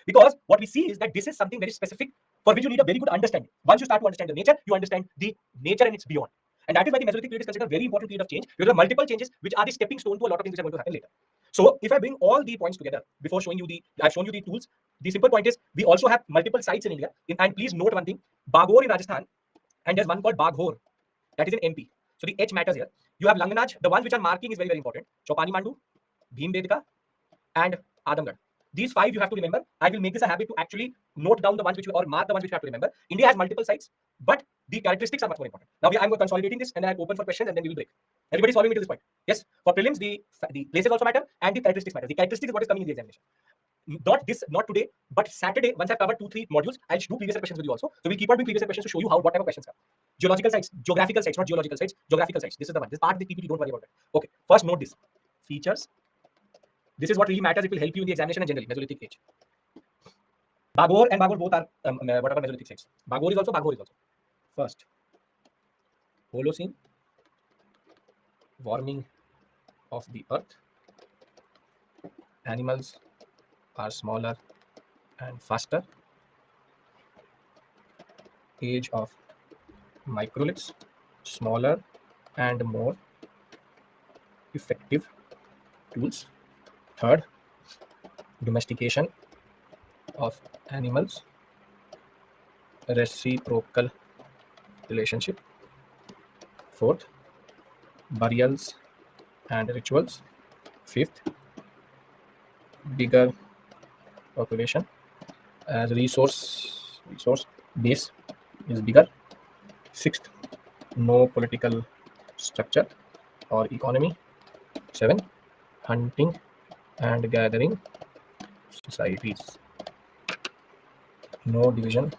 A: Because what we see is that this is something very specific for which you need a very good understanding. Once you start to understand the nature, you understand the nature and its beyond. And that is why the Mesolithic period is considered a very important period of change. Because there are multiple changes which are the stepping stone to a lot of things which are going to happen later. So if I bring all the points together before showing you I've shown you the tools. The simple point is we also have multiple sites in India. And please note one thing, Bagor in Rajasthan, and there's one called Baghor, that is in MP. So the H matters here. You have Langanaj, the ones which are marking is very, very important. Chopani Mandu, Bhimbedka, and Adamgarh. These 5 you have to remember. I will make this a habit to actually note down the ones which you, or mark the ones which you have to remember. India has multiple sites, but the characteristics are much more important. Now I'm consolidating this and then I'll open for questions and then we will break. Everybody's following me to this point? Yes. For prelims, the places also matter and the characteristics matter. The characteristics is what is coming in the examination. Not today, but Saturday, once I've covered 2-3 modules, I'll do previous questions with you also. So we'll keep on doing previous questions to show you what type of questions come. Geological sites, geographical sites, not geological sites, geographical sites. This is the one. This part of the PPT, don't worry about it. Okay, first note this. Features. This is what really matters. It will help you in the examination and generally, Mesolithic age. Bagor and Bagor both are whatever Mesolithic sites. Bagor is also, Baghor is also. First, Holocene, warming of the earth. Animals are smaller and faster. Age of microliths, smaller and more effective tools. Third, domestication of animals, reciprocal relationship. Fourth, burials and rituals. Fifth, bigger population as resource base is bigger. Sixth, no political structure or economy. 7, hunting and gathering societies. No division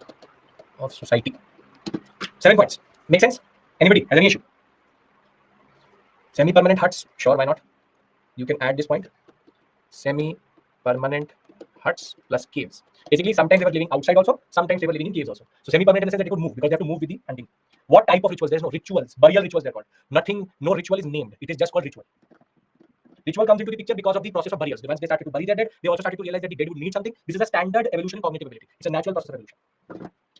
A: of society. 7 points. Make sense? Anybody has any issue? Semi-permanent huts, sure, why not? You can add this point. Semi-permanent huts plus caves. Basically, sometimes they were living outside also, sometimes they were living in caves also. So semi-permanent in the sense that they could move because they have to move with the hunting. What type of rituals? There is no rituals. Burial rituals they're called. Nothing, no ritual is named. It is just called ritual. Ritual comes into the picture because of the process of burials. Once they started to bury their dead, they also started to realize that the dead would need something. This is a standard evolution in cognitive ability. It's a natural process of evolution.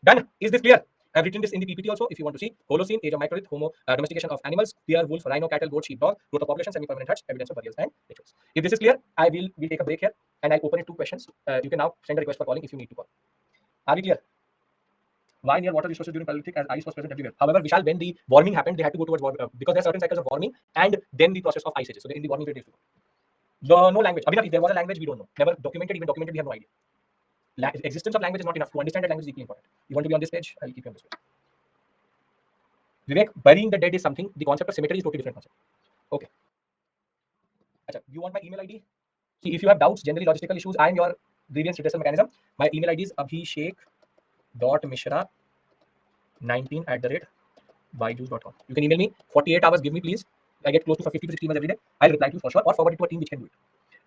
A: Done. Is this clear? I've written this in the PPT also if you want to see. Holocene, age of microlith, Homo, domestication of animals, deer, wolf, rhino, cattle, goat, sheep, dog, growth of population, semi-permanent huts, evidence of burials and rituals. If this is clear, we'll take a break here and I'll open it to questions. You can now send a request for calling if you need to call. Are we clear? Why near water resources during Paleolithic as ice was present everywhere? However, Vishal, when the warming happened, they had to go towards water because there are certain cycles of warming and then the process of ice ages. So in the warming period, no language. I mean, if there was a language, we don't know. Never documented, even documented, we have no idea. Existence of language is not enough. To understand that language is equally important. You want to be on this page? I'll keep you on this page. Vivek, burying the dead is something. The concept of cemetery is totally different concept. Okay. Achha, you want my email ID? See, if you have doubts, generally logistical issues, I am your grievance redressal mechanism. My email ID is abhishek.mishra19@byju's.com. You can email me. 48 hours, give me please. I get close to 50 to 60 emails every day. I'll reply to you for sure or forward it to a team which can do it.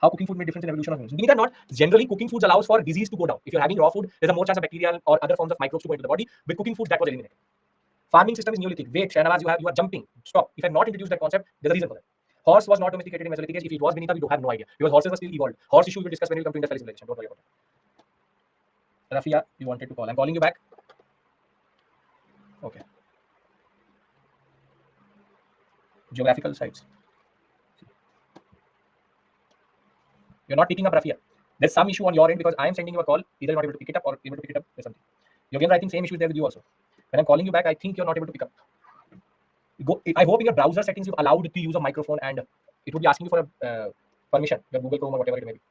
A: How cooking food made difference in evolution of humans? These are not generally cooking foods allows for disease to go down. If you're having raw food, there's a more chance of bacterial or other forms of microbes to go into the body. With cooking foods, that was eliminated. Farming system is Neolithic. Wait, Shahnawaz, you are jumping. Stop. If I have not introduced that concept, there's a reason for that. Horse was not domesticated in Mesolithic age. If it was beneath, we don't have no idea because horses were still evolved. Horse issue we will discuss when we come to industrial civilization. Don't worry about it. Rafia, you wanted to call. I'm calling you back. Okay. Geographical sites. You're not picking up, Rafia. There's some issue on your end because I am sending you a call. Either you're not able to pick it up or able to pick it up. There's something. Again, I think same issue is there with you also. When I'm calling you back, I think you're not able to pick up. I hope in your browser settings you allowed the use of microphone and it would be asking you for a permission, your Google Chrome or whatever it may be.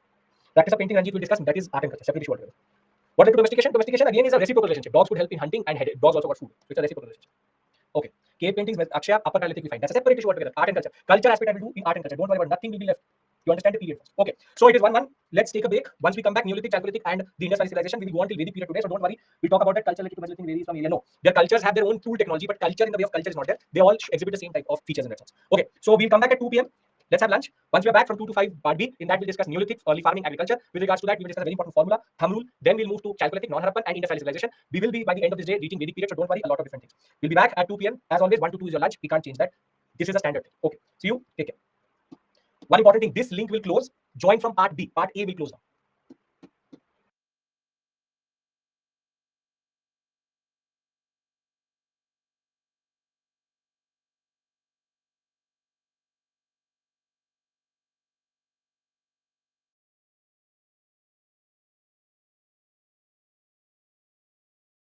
A: Practice of painting, Ranjit will discuss. That is art and culture, separate issue altogether. What led to domestication? Domestication again is a reciprocal relationship. Dogs could help in hunting and dogs also got food. So it's a reciprocal relationship. Okay. cave paintings with Akshaya, Upper Paleolithic we find. That's a separate issue altogether. Art and culture. Culture aspect I will do in art and culture. Don't worry about nothing will be left. You understand the period first. Okay, so it is 1-1. Let's take a break. Once we come back, Neolithic, Chalcolithic, and the Indus Valley civilization, we will go until Vedic period today. So don't worry. We'll talk about that. Culture related to Mesolithic varies from area. No, their cultures have their own tool technology, but culture in the way of culture is not there. They all exhibit the same type of features in that sense. Okay, so we'll come back at 2 p.m. Let's have lunch. Once we are back from 2 to 5 part B, in that we'll discuss Neolithic, early farming, agriculture. With regards to that, we will discuss a very important formula, thumb rule. Then we'll move to Chalcolithic, non-Harappan, and Indus Valley civilization. We will be by the end of this day reaching Vedic period, so don't worry, a lot of different things. We'll be back at 2 p.m. As always, 1 to 2 is your lunch. We can't change that. This is a standard thing. Okay, see you. Take care. One important thing, this link will close. Join from part B. Part A will close now.